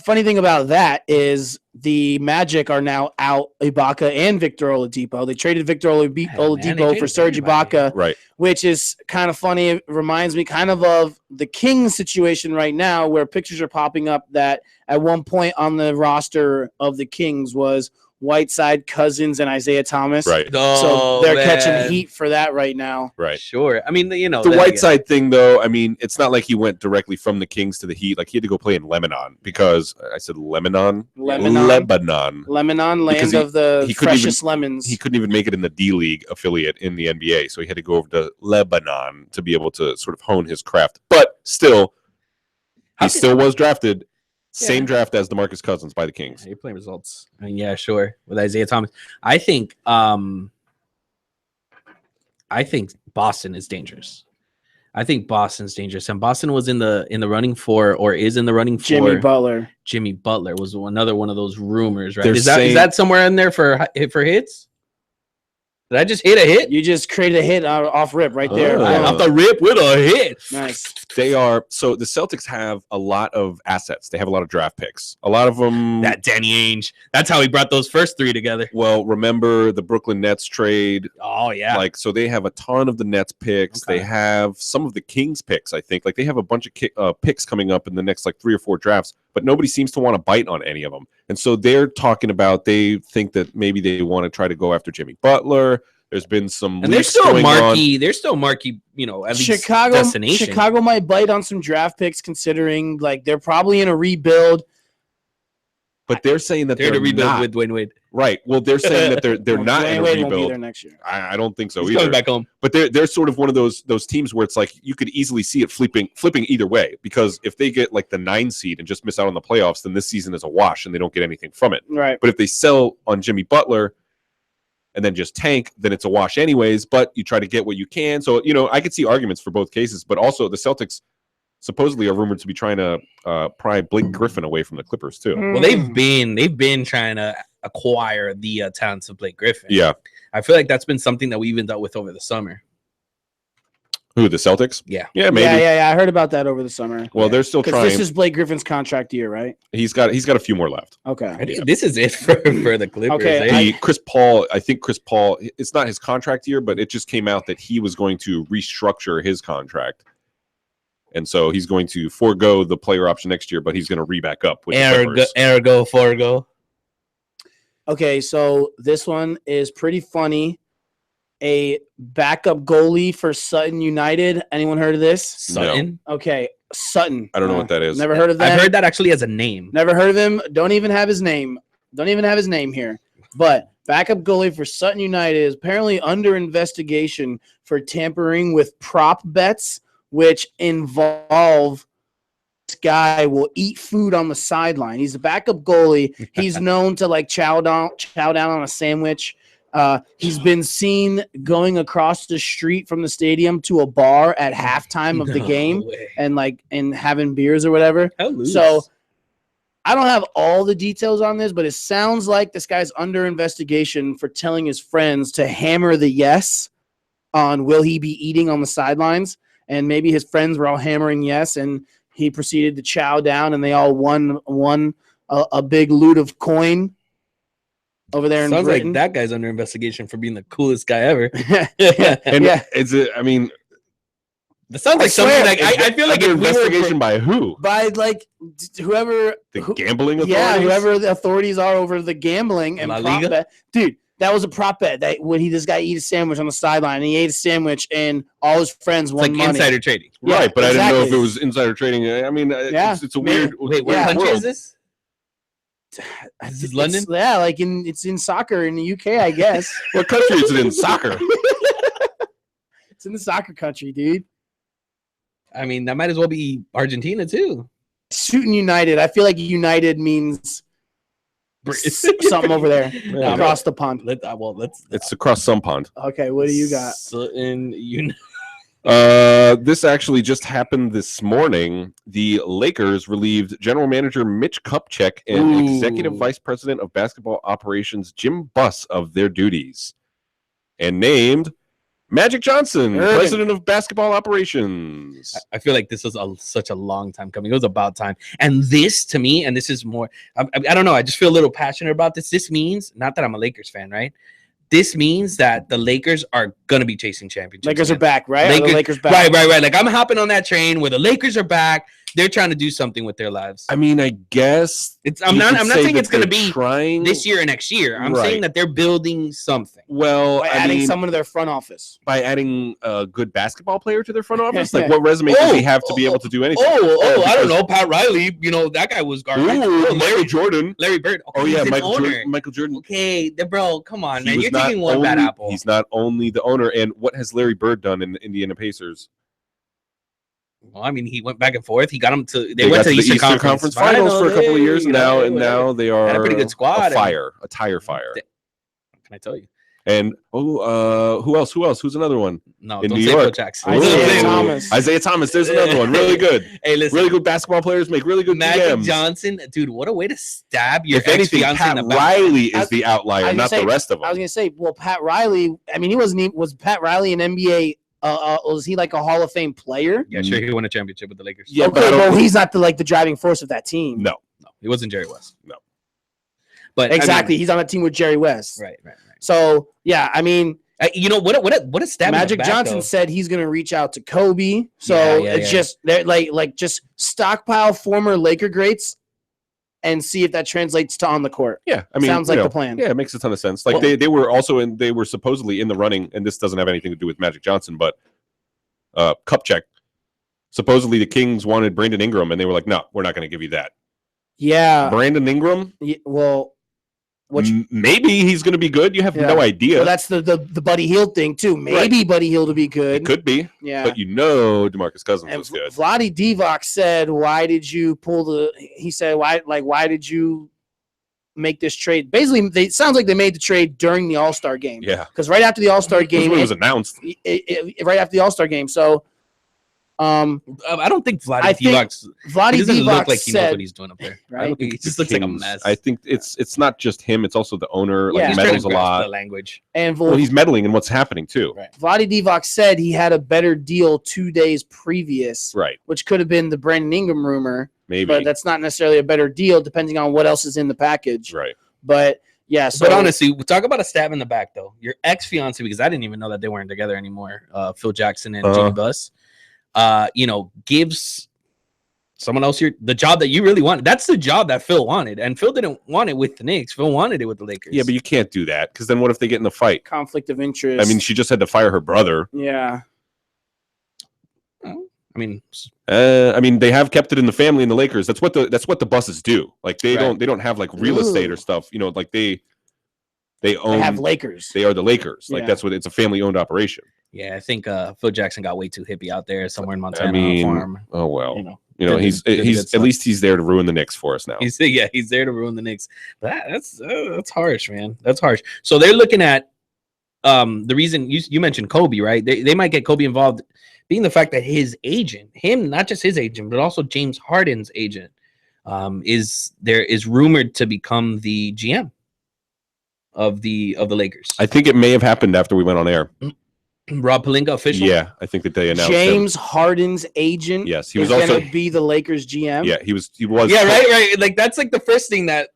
funny thing about that is the Magic are now out Ibaka and Victor Oladipo. They traded Victor Oladipo for Serge Ibaka, right? Which is kind of funny. It reminds me kind of the Kings situation right now, where pictures are popping up that at one point on the roster of the Kings was Whiteside, Cousins, and Isaiah Thomas. Right. So they're catching heat for that right now. Right. Sure. I mean, the Whiteside thing, though. I mean, it's not like he went directly from the Kings to the Heat. Like he had to go play in Lebanon because I said Lebanon, land of the freshest lemons. He couldn't even make it in the D League affiliate in the NBA, so he had to go over to Lebanon to be able to sort of hone his craft. But still, he still was drafted. Same draft as DeMarcus Cousins by the Kings. You're playing results. I mean, yeah, sure. With Isaiah Thomas, I think Boston is dangerous. I think Boston's dangerous, and Boston was in the running for, or is in the running for Jimmy Butler. Jimmy Butler was another one of those rumors, right? Is that somewhere in there for hits? Did I just hit a hit? You just created a hit off rip right there. Off the rip with a hit. Nice. They are so the Celtics have a lot of assets. They have a lot of draft picks. A lot of them. That Danny Ainge. That's how he brought those first 3 together. Well, remember the Brooklyn Nets trade? Oh yeah. So they have a ton of the Nets picks. Okay. They have some of the Kings picks. I think they have a bunch of picks coming up in the next 3 or 4 drafts. But nobody seems to want to bite on any of them. And so they're talking about, they think that maybe they want to try to go after Jimmy Butler. There's been some, and they're still marquee. They're still marquee. At least destination. Chicago might bite on some draft picks, considering they're probably in a rebuild. But they're saying that they're to rebuild not. with Dwayne Wade. Right. Well, they're saying that they're not in a Wade won't be rebuild. there next year. I don't think so He's either. going back home. But they're sort of one of those teams where it's like you could easily see it flipping either way, because if they get like the 9 seed and just miss out on the playoffs, then this season is a wash and they don't get anything from it. Right. But if they sell on Jimmy Butler and then just tank, then it's a wash anyways, but you try to get what you can. So, I could see arguments for both cases, but also the Celtics supposedly are rumored to be trying to pry Blake Griffin away from the Clippers too. Well, they've been trying to acquire the talents of Blake Griffin. Yeah. I feel like that's been something that we even dealt with over the summer. Who, the Celtics? Yeah. Yeah, maybe. Yeah. I heard about that over the summer. Well, they're still trying. This is Blake Griffin's contract year, right? He's got a few more left. Okay. This is it for the Clippers. Okay, eh? Chris Paul, it's not his contract year, but it just came out that he was going to restructure his contract. And so he's going to forego the player option next year, but he's going to re-back up with the Ergo, forgo. Okay, so this one is pretty funny. A backup goalie for Sutton United. Anyone heard of this? Sutton? Okay, Sutton. I don't know what that is. Never heard of that? I've heard that actually as a name. Never heard of him. Don't even have his name. Here. But backup goalie for Sutton United is apparently under investigation for tampering with prop bets, which involve this guy will eat food on the sideline. He's a backup goalie. He's known to like chow down on a sandwich. He's been seen going across the street from the stadium to a bar at halftime of the game and having beers or whatever. So I don't have all the details on this, but it sounds like this guy's under investigation for telling his friends to hammer the yes on will he be eating on the sidelines. And maybe his friends were all hammering yes, and he proceeded to chow down, and they all won a big loot of coin over there in Sounds Britain. like that guy's under investigation for being the coolest guy ever. And that sounds like something like I feel like investigation by who? By like whoever gambling authorities? Yeah, whoever the authorities are over the gambling and La prop Liga? bet. Dude, that was a prop bet. That when this guy eat a sandwich on the sideline, and he ate a sandwich, and all his friends won like money. insider trading. Yeah, Right, but exactly. I didn't know if it was insider trading. I mean, it's a weird. Wait, what Yeah. country world. is this? Is this London? Yeah, like it's in soccer in the UK, I guess. What country is it in? Soccer. It's in the soccer country, dude. I mean, that might as well be Argentina too. Sutton United. I feel like United means something over there across the pond. It's across some pond. Okay, what do you got? Sutton United. This actually just happened this morning. The Lakers relieved general manager Mitch Kupchak and executive vice president of basketball operations Jim Buss of their duties, and named Magic Johnson president of basketball operations. I feel like this was such a long time coming. It was about time. And this, to me, and this is more, I don't know, I just feel a little passionate about this. This means, not that I'm a Lakers fan, right? This means that the Lakers are going to be chasing championships. Lakers are back, right? Lakers back. Right. Like, I'm hopping on that train where the Lakers are back. They're trying to do something with their lives. I mean, I guess I'm not saying it's going to be trying this year or next year. I'm saying that they're building something. Well, by adding someone to their front office. By adding a good basketball player to their front office? Like, what resume does he have to be able to do anything? I don't know. Pat Riley, that guy was garbage. Larry Jordan. Larry Bird. Okay, yeah, Michael Jordan. Okay, bro, come on, man. You're taking one bad apple. He's not only the owner. And what has Larry Bird done in the Indiana Pacers? Well, I mean, he went back and forth. He got them to. They went to the Eastern Conference Finals for a couple of years, and now they are a pretty good squad. A tire fire. Can I tell you? And who else? Who's another one? No, in don't New say York. Phil Jackson. Isaiah Thomas. There's another one. Really good. Hey, listen. Really good basketball players make really good Magic DMs. Johnson, dude. What a way to stab your If anything, Pat Riley is the outlier, not the rest of them. I was gonna say, well, Pat Riley. I mean, was Pat Riley an NBA? Was he like a Hall of Fame player? Yeah, sure. He won a championship with the Lakers. Yeah, okay, but he's not the driving force of that team. No, he wasn't Jerry West. No, but exactly, he's on a team with Jerry West. Right. So yeah, I mean, what a stab. Magic Johnson said he's gonna reach out to Kobe. So it's just they're like just stockpile former Laker greats and see if that translates to on the court. Yeah, I mean, sounds like the plan. Yeah, it makes a ton of sense. Like they were supposedly in the running, and this doesn't have anything to do with Magic Johnson, but Kupchak. Supposedly the Kings wanted Brandon Ingram, and they were like, "No, we're not going to give you that." Yeah. Brandon Ingram. Yeah, well, maybe he's going to be good. You have no idea. Well, that's the Buddy Hield thing too. Maybe Buddy Hield will be good. It could be. Yeah. But DeMarcus Cousins and was good. Vlade Divac said, "Why did you pull the?" He said, "Why did you make this trade?" Basically, it sounds like they made the trade during the All-Star game. Yeah. Because right after the All-Star game, it was announced. Right after the All-Star game, so. I don't think Vlade Divac doesn't look like he knows what he's doing up there. Right? He just looks like a mess. I think it's not just him; it's also the owner. Like, Yeah. he meddles a lot. The language, and he's meddling in what's happening too. Right. Vlade Divac said he had a better deal 2 days previous, right? Which could have been the Brandon Ingram rumor, maybe, but that's not necessarily a better deal, depending on what else is in the package, right? But yeah, so but honestly, talk about a stab in the back though. Your ex-fiance, because I didn't even know that they weren't together anymore. Phil Jackson and Jeannie Buss. Gives someone else the job that you really wanted. That's the job that Phil wanted, and Phil didn't want it with the Knicks. Phil wanted it with the Lakers. Yeah, but you can't do that because then what if they get in the fight? Conflict of interest. I mean, she just had to fire her brother. Yeah. I mean, they have kept it in the family in the Lakers. That's what the Busses do. Like they don't have like real estate or stuff. Like they own. They have Lakers. They are the Lakers. Like that's what it's a family owned operation. Yeah, I think Phil Jackson got way too hippie out there somewhere in Montana on a farm. Oh well, he's at least he's there to ruin the Knicks for us now. He's there to ruin the Knicks. But that's harsh, man. That's harsh. So they're looking at the reason you mentioned Kobe, right? They might get Kobe involved, being the fact that his agent, not just his agent, but also James Harden's agent, is rumored to become the GM of the Lakers. I think it may have happened after we went on air. Rob Pelinka official. Yeah, I think that they announced James Harden's agent. Yes, he was also going to be the Lakers GM. Yeah, he was. Yeah, right. Like that's like the first thing that.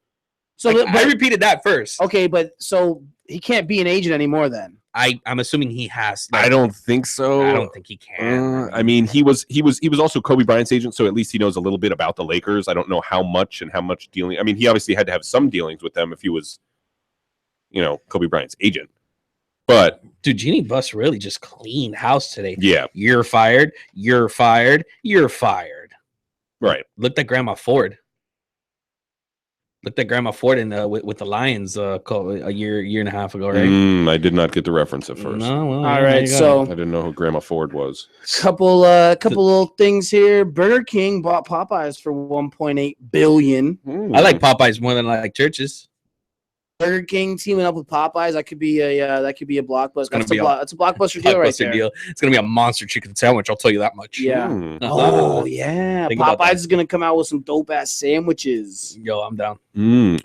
So I repeated that first. Okay, but so he can't be an agent anymore then. I'm assuming he has. I don't think so. I don't think he can. I mean, he was also Kobe Bryant's agent, so at least he knows a little bit about the Lakers. I don't know how much dealing. I mean, he obviously had to have some dealings with them if he was, Kobe Bryant's agent. But dude, Jeannie Buss really just cleaned house today. Yeah, you're fired. You're fired. You're fired. Right. Looked at Grandma Ford. Looked at Grandma Ford in with the Lions a year and a half ago, right? I did not get the reference at first. No, well, all right, so I didn't know who Grandma Ford was. Couple little things here. Burger King bought Popeyes for $1.8 billion. I like Popeyes more than I like Church's. Burger King teaming up with Popeyes, that could be a blockbuster. That's a blockbuster deal right there. Deal. It's gonna be a monster chicken sandwich. I'll tell you that much. Yeah. Oh yeah. Popeyes is gonna come out with some dope ass sandwiches. Yo, I'm down.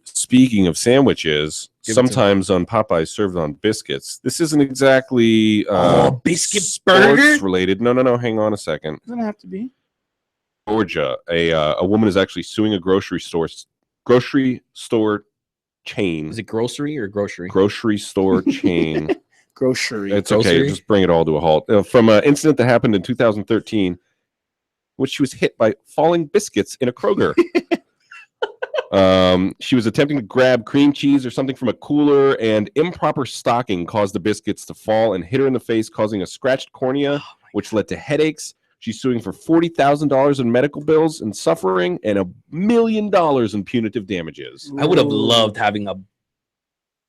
Speaking of sandwiches, sometimes on Popeyes served on biscuits. This isn't exactly biscuit burger related. No. Hang on a second. Doesn't have to be. Georgia, a woman is actually suing a grocery store chain. Is it grocery or grocery? Grocery store chain. Grocery. It's okay. Just bring it all to a halt. From an incident that happened in 2013, which she was hit by falling biscuits in a Kroger. She was attempting to grab cream cheese or something from a cooler, and improper stocking caused the biscuits to fall and hit her in the face, causing a scratched cornea, which led to headaches. She's suing for $40,000 in medical bills and suffering and $1 million in punitive damages. I would have loved having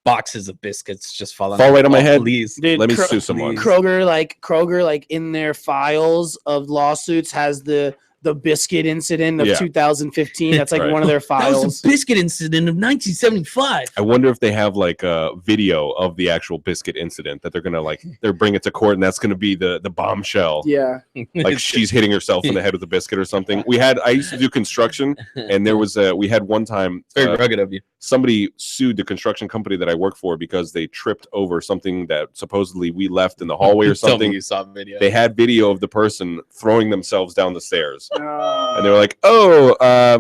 boxes of biscuits just fall right on my head. Please, dude, let me sue someone. Kroger, in their files of lawsuits has the biscuit incident of 2015. That's like one of their files. That was a biscuit incident of 1975. I wonder if they have like a video of the actual biscuit incident that they're gonna they're bringing it to court, and that's gonna be the bombshell. Yeah, like she's hitting herself in the head with a biscuit or something. I used to do construction, and we had one time. It's very rugged of you. Somebody sued the construction company that I work for because they tripped over something that supposedly we left in the hallway or something. Tell me you saw video. They had video of the person throwing themselves down the stairs. And they were like, we'll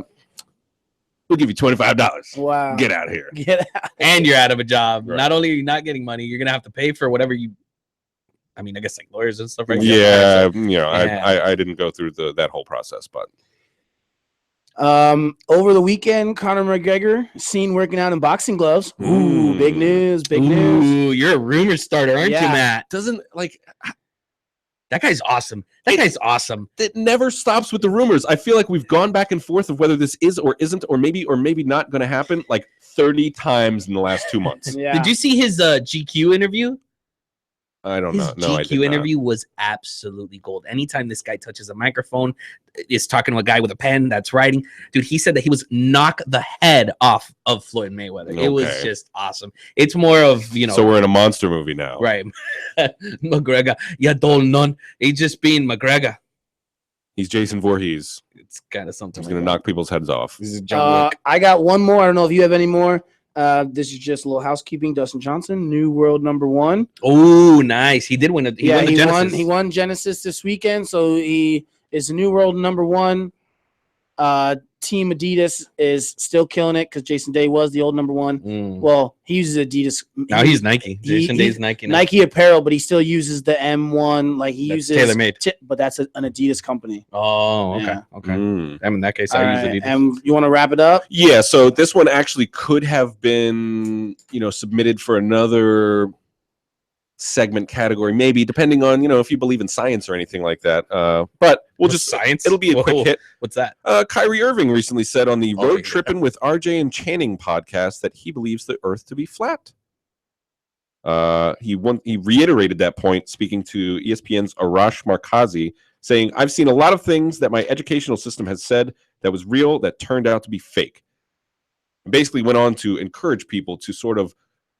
give you $25. Wow. Get out of here. Get out. And you're out of a job. Right. Not only are you not getting money, you're going to have to pay for whatever I guess like lawyers and stuff, right? Yeah. I didn't go through that whole process, but. Over the weekend, Conor McGregor seen working out in boxing gloves. Ooh, big news. Ooh, you're a rumor starter, aren't you, Matt? Doesn't That guy's awesome. That guy's awesome. It never stops with the rumors. I feel like we've gone back and forth of whether this is or isn't or maybe not going to happen like 30 times in the last 2 months. Yeah. Did you see his GQ interview? I don't know. His GQ interview was absolutely gold. Anytime this guy touches a microphone, is talking to a guy with a pen that's writing. Dude, he said that he was knock the head off of Floyd Mayweather. Okay. It was just awesome. It's more of, So we're in a monster movie now. Right. McGregor. Yeah, none. He's just being McGregor. He's Jason Voorhees. It's kind of something. He's going to knock people's heads off. This is John Wick. I got one more. I don't know if you have any more. This is just a little housekeeping. Dustin Johnson, new world #1. Oh, nice. He did win it. He won Genesis this weekend, so he is the new world #1. Team Adidas is still killing it because Jason Day was the old #1. Well, he uses Adidas. Now he's Nike. Jason Day's Nike now. Nike apparel, but he still uses the M1. Like he uses TaylorMade. But that's an Adidas company. Oh, okay. Yeah. Okay. In that case, I use Adidas. And you want to wrap it up? Yeah. So this one actually could have been, submitted for another segment category, maybe, depending on, if you believe in science or anything like that. But we'll just science. It'll be a quick hit. What's that? Kyrie Irving recently said on the Road Trippin' with RJ and Channing podcast that he believes the Earth to be flat. He reiterated that point, speaking to ESPN's Arash Markazi, saying, "I've seen a lot of things that my educational system has said that was real that turned out to be fake." And basically went on to encourage people to sort of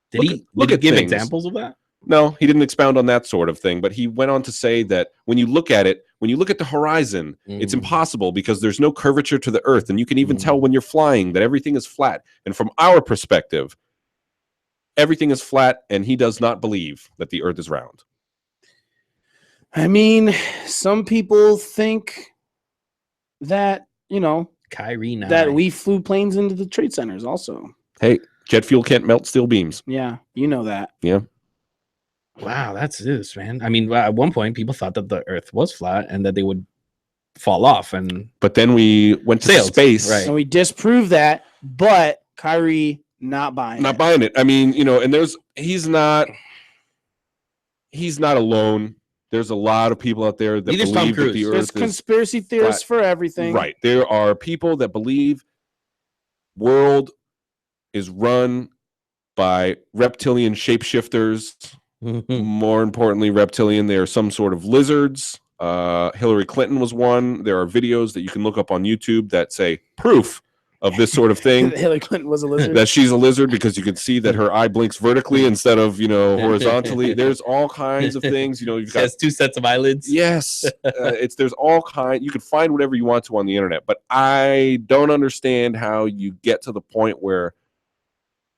Did he give examples of that? No, he didn't expound on that sort of thing, but he went on to say that when you look at the horizon, it's impossible because there's no curvature to the Earth, and you can even tell when you're flying that everything is flat. And from our perspective, everything is flat, and he does not believe that the Earth is round. I mean, some people think that, Kyrie now. that we flew planes into the trade centers also. Hey, jet fuel can't melt steel beams. Yeah, you know that. Yeah. Wow, that's this, man. I mean, at one point, people thought that the Earth was flat and that they would fall off. But then we went to space. Right. And we disproved that, but Kyrie not buying it. I mean, and he's not alone. There's a lot of people out there that believe that the Earth There's conspiracy theorists for everything. Right. There are people that believe world is run by reptilian shapeshifters. More importantly, reptilian. They are some sort of lizards. Hillary Clinton was one. There are videos that you can look up on YouTube that say proof of this sort of thing. Hillary Clinton was a lizard. That she's a lizard because you can see that her eye blinks vertically instead of horizontally. There's all kinds of things. You've got 2 sets of eyelids. Yes, there's all kinds. You can find whatever you want to on the internet, but I don't understand how you get to the point where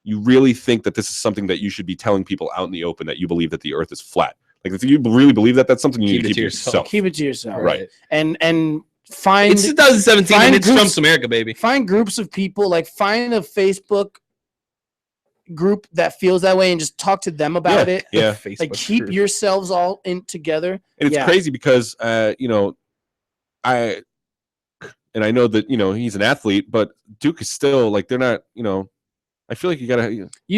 you really think that this is something that you should be telling people out in the open, that you believe that the Earth is flat. Like, if you really believe that, that's something you need to keep to yourself. Keep it to yourself. Right. And find... It's 2017 and it's Trump's America, baby. Find groups of people, like find a Facebook group that feels that way and just talk to them about it. Yeah. Like, keep yourselves all in together. And it's crazy because, I know that, he's an athlete, but Duke is still, like, they're not, I feel like you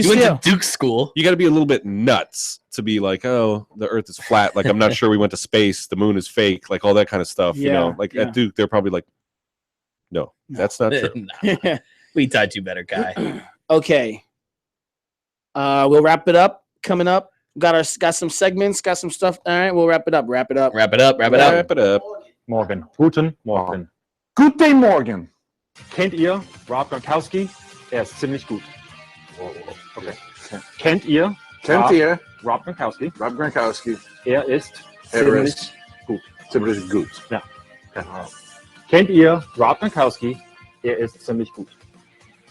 went to Duke school. You got to be a little bit nuts to be like, oh, the Earth is flat. Like, I'm not sure we went to space. The moon is fake. Like, all that kind of stuff. At Duke, they're probably like, no, that's not true. No. We taught you better, Kai. Okay. We'll wrap it up. Coming up, got some segments, got some stuff. All right, we'll wrap it up. Wrap it up. Morgen. Guten Morgen. Guten Morgen. Kennt ihr Rob Gronkowski? Ziemlich gut. Okay. Kennt ihr Rob Gronkowski? Rob Gronkowski. Ist ziemlich gut. Ja. Kennt ihr Rob Gronkowski? Ist ziemlich gut.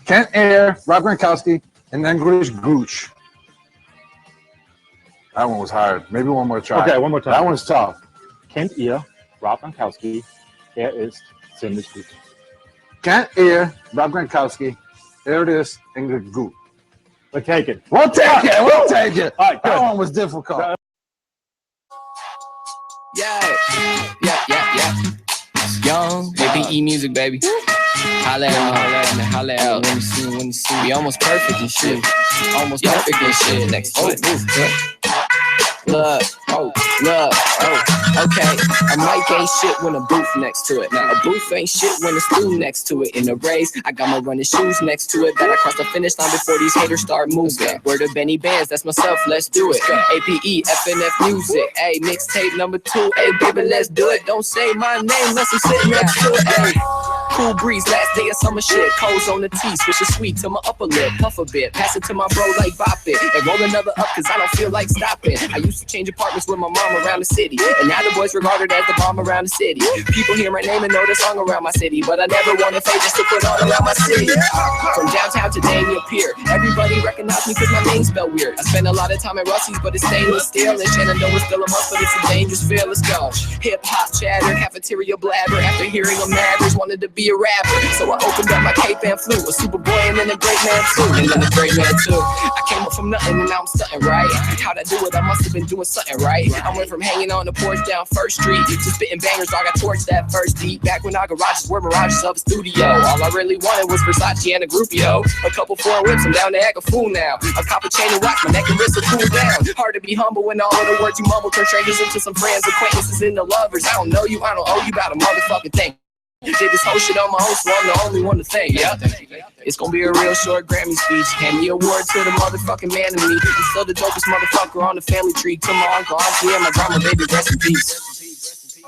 Kennt ihr Rob Gronkowski? In English, gooch. That one was hard. Maybe one more try. Okay, one more time. That one's tough. Kennt ihr Rob Gronkowski? Ist ziemlich gut. Kennt ihr Rob Gronkowski? Ist English good. We'll take it. We'll take it. All right, that one was difficult. Yeah. Young, APE music, baby. Holla out. When you see. We almost perfect and shit. Next to it. Look. Look, oh, okay. A mic ain't shit when a booth next to it. Now a booth ain't shit when a stool next to it. In the race, I got my running shoes next to it. That I cross the finish line before these haters start moving. Word of Benny Bands, that's myself, let's do it. APE, FNF Music, hey, mixtape number 2, hey, baby, let's do it. Don't say my name unless I'm sitting next to it, hey. Cool breeze, last day of summer shit. Coals on the tea, switch it sweet to my upper lip. Puff a bit, pass it to my bro like bop it. And roll another up cause I don't feel like stopping. I used to change apartments with my mom around the city. And now the boys regarded as the bomb around the city. People hear my name and know the song around my city. But I never want a face just to put on around my city. From downtown to Daniel Pier, everybody recognize me cause my name spelled weird. I spend a lot of time at Rusty's, but it's stainless steel. And Shenandoah is still a must, but it's a dangerous feel. Let's go. Hip hop chatter, cafeteria blabber. After hearing a Mavericks, wanted to be a rapper. So I opened up my cape and flew. A super boy and then a great man too. And then a great man too. I came up from nothing and now I'm stunting, right? How'd I do it? I must have been doing something right. I went from hanging on the porch down First Street to spitting bangers, dog. I torched that first beat. Back when our garages were mirages of a studio. All I really wanted was Versace and a group, yo. A couple foreign whips, I'm down to act a fool now. A copper chain and watch, my neck and wrist will cool down. Hard to be humble when all of the words you mumble turn strangers into some friends, acquaintances, and the lovers. I don't know you, I don't owe you about a motherfucking thing. Did this whole shit on my own, so I'm the only one to thank. Yeah, it's gonna be a real short Grammy speech. Hand me award to the motherfucking man in me. I'm still the dopest motherfucker on the family tree. To my uncle, auntie, and my grandma, baby, rest in peace.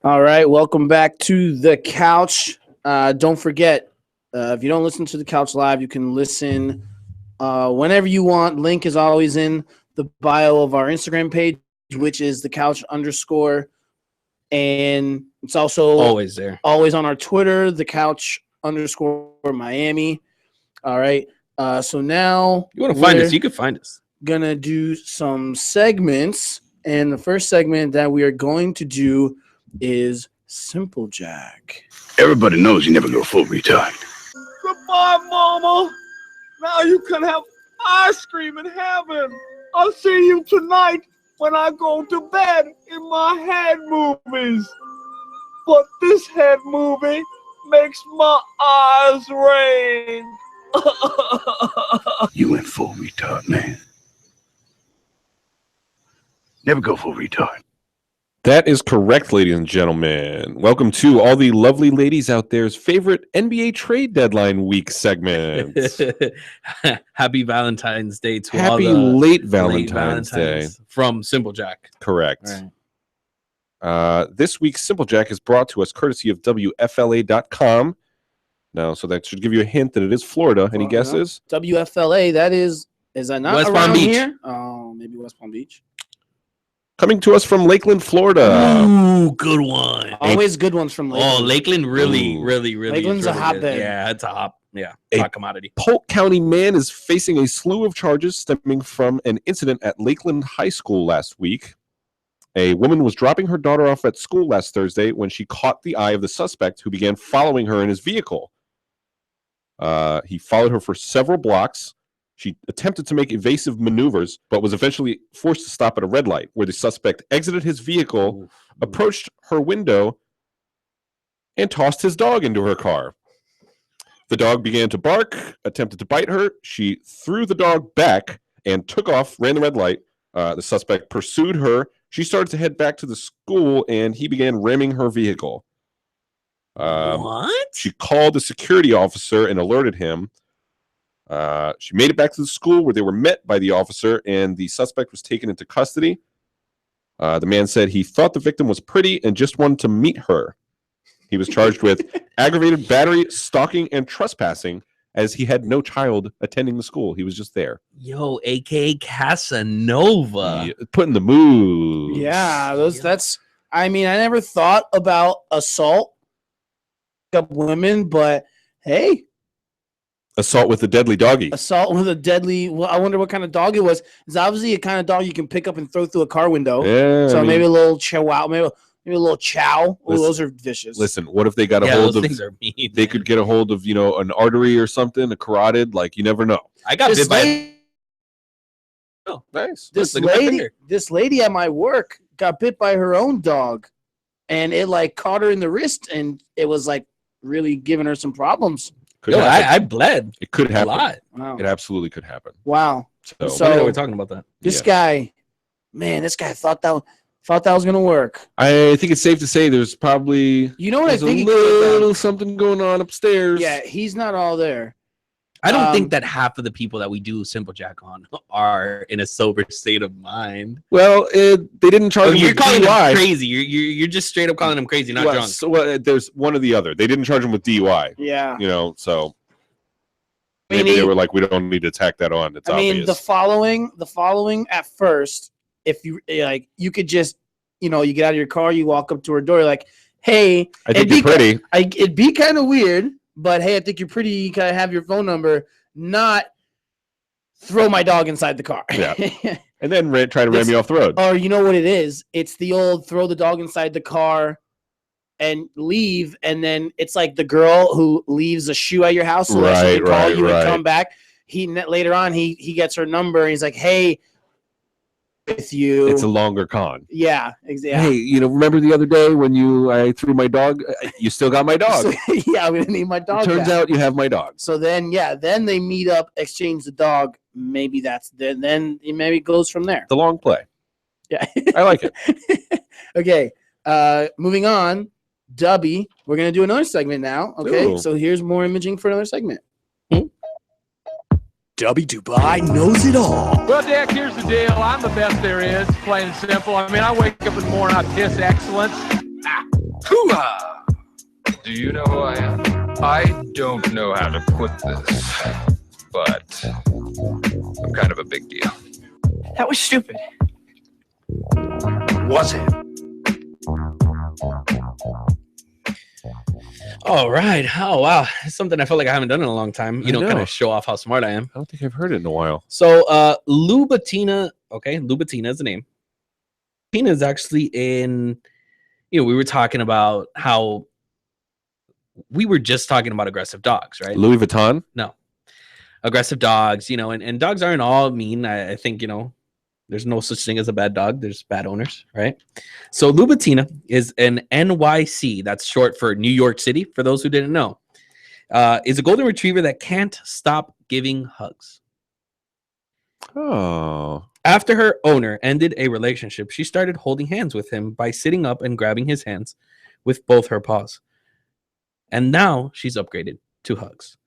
All right, welcome back to The Couch. Don't forget, if you don't listen to The Couch live, you can listen whenever you want. Link is always in the bio of our Instagram page, which is The Couch _. And it's also always there. Always on our Twitter, The Couch _Miami. All right. So now you want to find us, you can find us. Gonna do some segments. And the first segment that we are going to do is Simple Jack. Everybody knows you never go full retard. Goodbye, Mama. Now you can have ice cream in heaven. I'll see you tonight when I go to bed in my head movies. But this head movie makes my eyes rain. You went full retard, man. Never go full retard. That is correct, ladies and gentlemen. Welcome to all the lovely ladies out there's favorite NBA trade deadline week segment. Happy Valentine's Day to Happy all the late Valentine's Day from Simple Jack. Correct. Right. This week's Simple Jack is brought to us courtesy of WFLA.com. Now, so that should give you a hint that it is Florida. Any guesses? WFLA, that is that not West around Palm Beach? here? Oh, maybe West Palm Beach. Coming to us from Lakeland, Florida. Ooh, good one. Always good ones from Lakeland. Oh, Lakeland really. Lakeland's really a hotbed. Yeah, it's a hot. Yeah, hot commodity. Polk County man is facing a slew of charges stemming from an incident at Lakeland High School last week. A woman was dropping her daughter off at school last Thursday when she caught the eye of the suspect, who began following her in his vehicle. He followed her for several blocks. She attempted to make evasive maneuvers, but was eventually forced to stop at a red light, where the suspect exited his vehicle, approached her window, and tossed his dog into her car. The dog began to bark, attempted to bite her. She threw the dog back and took off, ran the red light. The suspect pursued her. She started to head back to the school, and he began ramming her vehicle. What? She called the security officer and alerted him. She made it back to the school, where they were met by the officer, and the suspect was taken into custody. The man said he thought the victim was pretty and just wanted to meet her. He was charged with aggravated battery, stalking, and trespassing, as he had no child attending the school. He was just there. Yo, aka Casanova. Yeah, putting the moves. Yeah, that's. I mean, I never thought about assault of women, but hey. Assault with a deadly doggy. Assault with a deadly. Well, I wonder what kind of dog it was. It's obviously a kind of dog you can pick up and throw through a car window. Yeah. So maybe a little chihuahua, maybe a little chow. Oh, those are vicious. Listen, what if they got a hold of? Things are mean, they could get a hold of, an artery or something, a carotid. Like, you never know. I got bit by. Oh, nice. This lady at my work got bit by her own dog, and it caught her in the wrist, and it was really giving her some problems. I bled. It could happen. A lot. Wow. It absolutely could happen. Wow. So we're talking about that. This guy thought that was gonna work. I think it's safe to say there's probably I think a little something going on upstairs. Yeah, he's not all there. I don't think that half of the people that we do Simple Jack on are in a sober state of mind. Well, they didn't charge him You're with calling DUI. him crazy. You're just straight up calling him crazy, not drunk. So, there's one or the other. They didn't charge him with DUI. Yeah. So maybe they were like, we don't need to tack that on. It's obvious. The following at first, if you like, you could just, you get out of your car, you walk up to her door, you're like, hey, I think you're pretty. It'd be kind of weird. But hey, I think you're pretty. You kind of have your phone number. Not throw my dog inside the car. Yeah, and then try to ram me off the road. Or you know what it is? It's the old throw the dog inside the car and leave, and then it's like the girl who leaves a shoe at your house, so that she can call you and come back. Later on he gets her number. And he's like, hey. With you, it's a longer con. Yeah, exactly. Hey, remember the other day when I threw my dog? You still got my dog. Yeah, I'm gonna need my dog. Turns out you have my dog. So then they meet up, exchange the dog. Maybe then it maybe goes from there. The long play. Yeah, I like it. Okay, moving on. Dubby, we're gonna do another segment now. Okay, Ooh. So here's more imaging for another segment. Dubby Dubai knows it all. Well, Dick, here's the deal. I'm the best there is, plain and simple. I mean, I wake up in the morning, I piss excellence. Hoo-ha! Do you know who I am? I don't know how to put this, but I'm kind of a big deal. That was stupid. Was it? All right. Oh, wow. It's something I feel like I haven't done in a long time. Kind of show off how smart I am. I don't think I've heard it in a while. So, Lubatina. Okay, Lubatina is the name. Tina is actually in. We were talking about how we were just talking about aggressive dogs, right? Louis Vuitton? No. Aggressive dogs, and dogs aren't all mean. I think, there's no such thing as a bad dog. There's bad owners, right? So Lubatina is an NYC. That's short for New York City, for those who didn't know. Is a golden retriever that can't stop giving hugs. Oh. After her owner ended a relationship, she started holding hands with him by sitting up and grabbing his hands with both her paws. And now she's upgraded to hugs.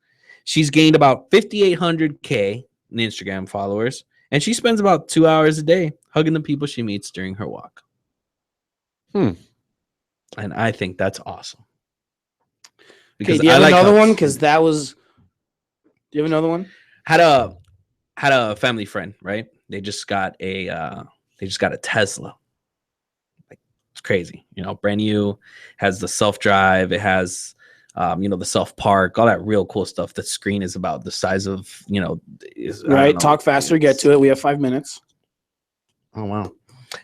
She's gained about 5,800K in Instagram followers. And she spends about 2 hours a day hugging the people she meets during her walk. And I think that's awesome. Because do you have another one? Because that was. Do you have another one? Had a family friend, right? They just got a Tesla. Like, it's crazy, brand new. Has the self drive. It has. The self park, all that real cool stuff. The screen is about the size of, right. Talk faster, get to it. We have 5 minutes. Oh, wow.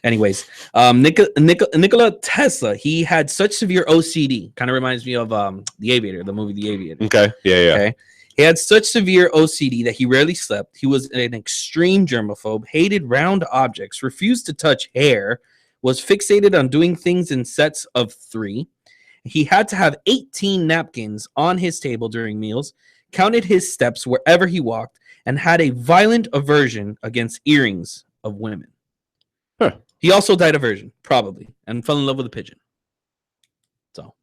Anyways, Nikola Tesla, he had such severe OCD. Kind of reminds me of The Aviator, the movie The Aviator. Okay. Yeah. Okay. He had such severe OCD that he rarely slept. He was an extreme germaphobe, hated round objects, refused to touch hair, was fixated on doing things in sets of 3. He had to have 18 napkins on his table during meals, counted his steps wherever he walked, and had a violent aversion against earrings of women. Huh. He also died of aversion, probably, and fell in love with a pigeon. So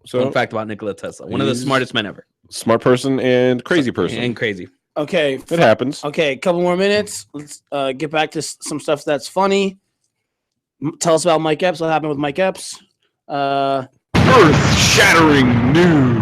fun fact about Nikola Tesla. One of the smartest men ever. Smart person and crazy person. And crazy. Okay. It happens. Okay, a couple more minutes. Let's get back to some stuff that's funny. Tell us about Mike Epps. What happened with Mike Epps? Earth-shattering news.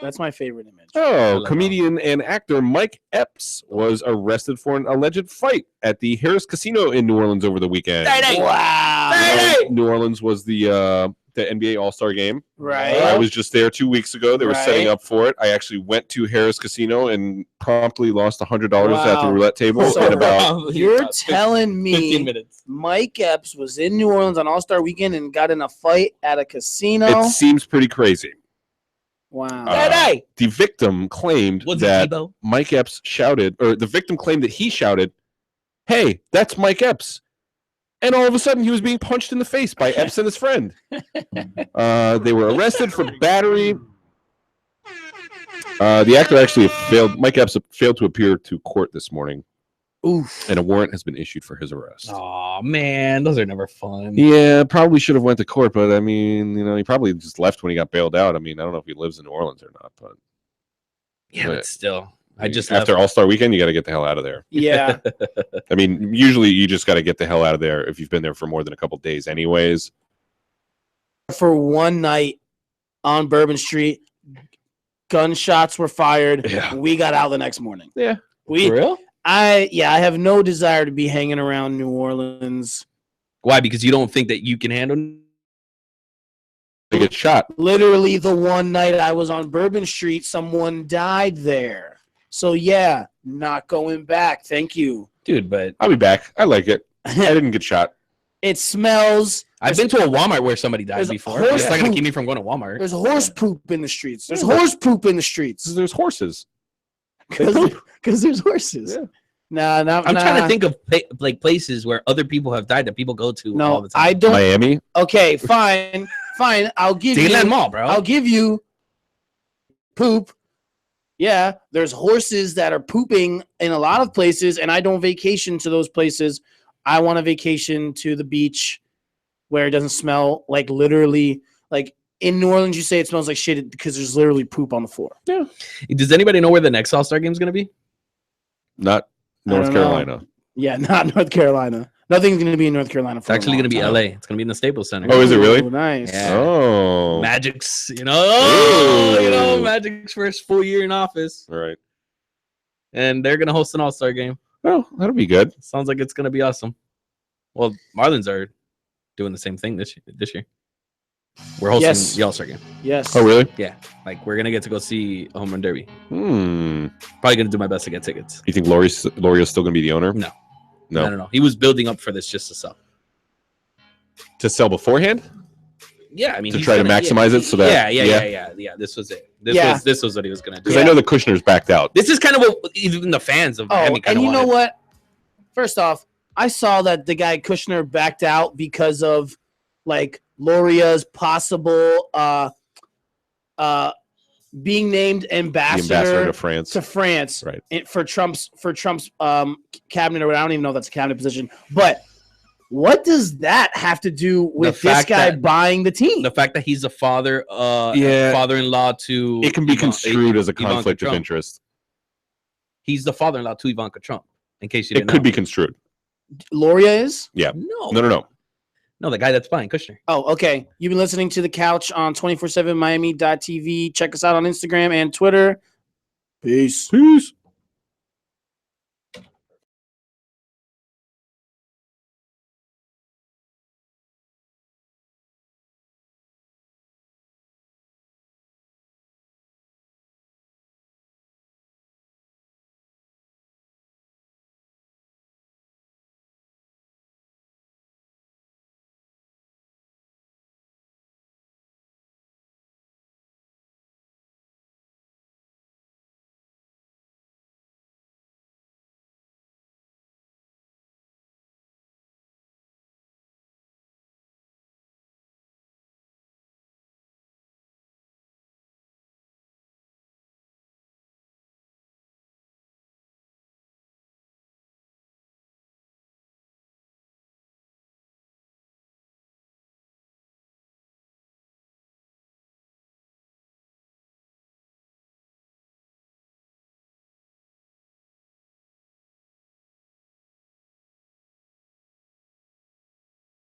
That's my favorite image. Oh, comedian and actor Mike Epps was arrested for an alleged fight at the Harrah's Casino in New Orleans over the weekend. Wow. New Orleans was the NBA All-Star game. Right. I was just there 2 weeks ago. They were setting up for it. I actually went to Harrah's Casino and promptly lost $100 at the roulette table. So you're telling me Mike Epps was in New Orleans on All-Star weekend and got in a fight at a casino? It seems pretty crazy. Wow. The victim claimed that Mike Epps shouted, or the victim claimed that he shouted, "Hey, that's Mike Epps." And all of a sudden, he was being punched in the face by Epps and his friend. They were arrested for battery The actor actually failed. Mike Epps failed to appear to court this morning. Oof. And a warrant has been issued for his arrest. Oh man, those are never fun. Yeah, probably should have went to court, but I mean, he probably just left when he got bailed out. I mean, I don't know if he lives in New Orleans or not, but but still, after All-Star Weekend, you got to get the hell out of there. Yeah. I mean, usually you just got to get the hell out of there if you've been there for more than a couple days, anyways. For one night on Bourbon Street, gunshots were fired. Yeah. We got out the next morning. Yeah. For real? I have no desire to be hanging around New Orleans. Why? Because you don't think that you can handle. They get shot. Literally, the one night I was on Bourbon Street, someone died there. So yeah, not going back. Thank you, dude. But I'll be back. I like it. I didn't get shot. It smells. I've been to a Walmart where somebody died before. It's not gonna keep me from going to Walmart. There's horse poop in the streets. There's horse poop in the streets. There's horses. Because there's horses. Yeah. Nah, I'm trying to think of places where other people have died that people go to all the time. I don't. Miami. Okay, fine. I'll give Disneyland you. Mall, bro. I'll give you poop. Yeah, there's horses that are pooping in a lot of places, and I don't vacation to those places. I want a vacation to the beach where it doesn't smell like literally like in New Orleans. You say it smells like shit because there's literally poop on the floor. Yeah. Does anybody know where the next All-Star game is going to be? Not North Carolina. Yeah, not North Carolina. Nothing's going to be in North Carolina. It's actually going to be LA. It's going to be in the Staples Center. Oh, is it really? Nice. Yeah. Oh. Magic's, Magic's first full year in office. All right. And they're going to host an All-Star game. Oh, that'll be good. Sounds like it's going to be awesome. Well, Marlins are doing the same thing this year. We're hosting the All-Star game. Yes. Oh, really? Yeah. Like, we're going to get to go see a home run derby. Probably going to do my best to get tickets. You think Lori's still going to be the owner? No. No. He was building up for this just to sell. To sell beforehand? Yeah, I mean, to try to maximize it so that yeah. This was it. This was what he was going to do. Because I know the Kushners backed out. This is kind of what even the fans of Miami kind and of you know wanted. what? First off, I saw that the guy Kushner backed out because of like Loria's possible being named ambassador to France. Right. For Trump's cabinet, or I don't even know if that's a cabinet position. But what does that have to do with this guy buying the team? The fact that he's a father, father-in-law to it can be construed as a conflict of interest. He's the father-in-law to Ivanka Trump. In case you didn't know. It could be construed. Loria is? Yeah. No, the guy that's buying Kushner. Oh, okay. You've been listening to The Couch on 247miami.tv. Check us out on Instagram and Twitter. Peace.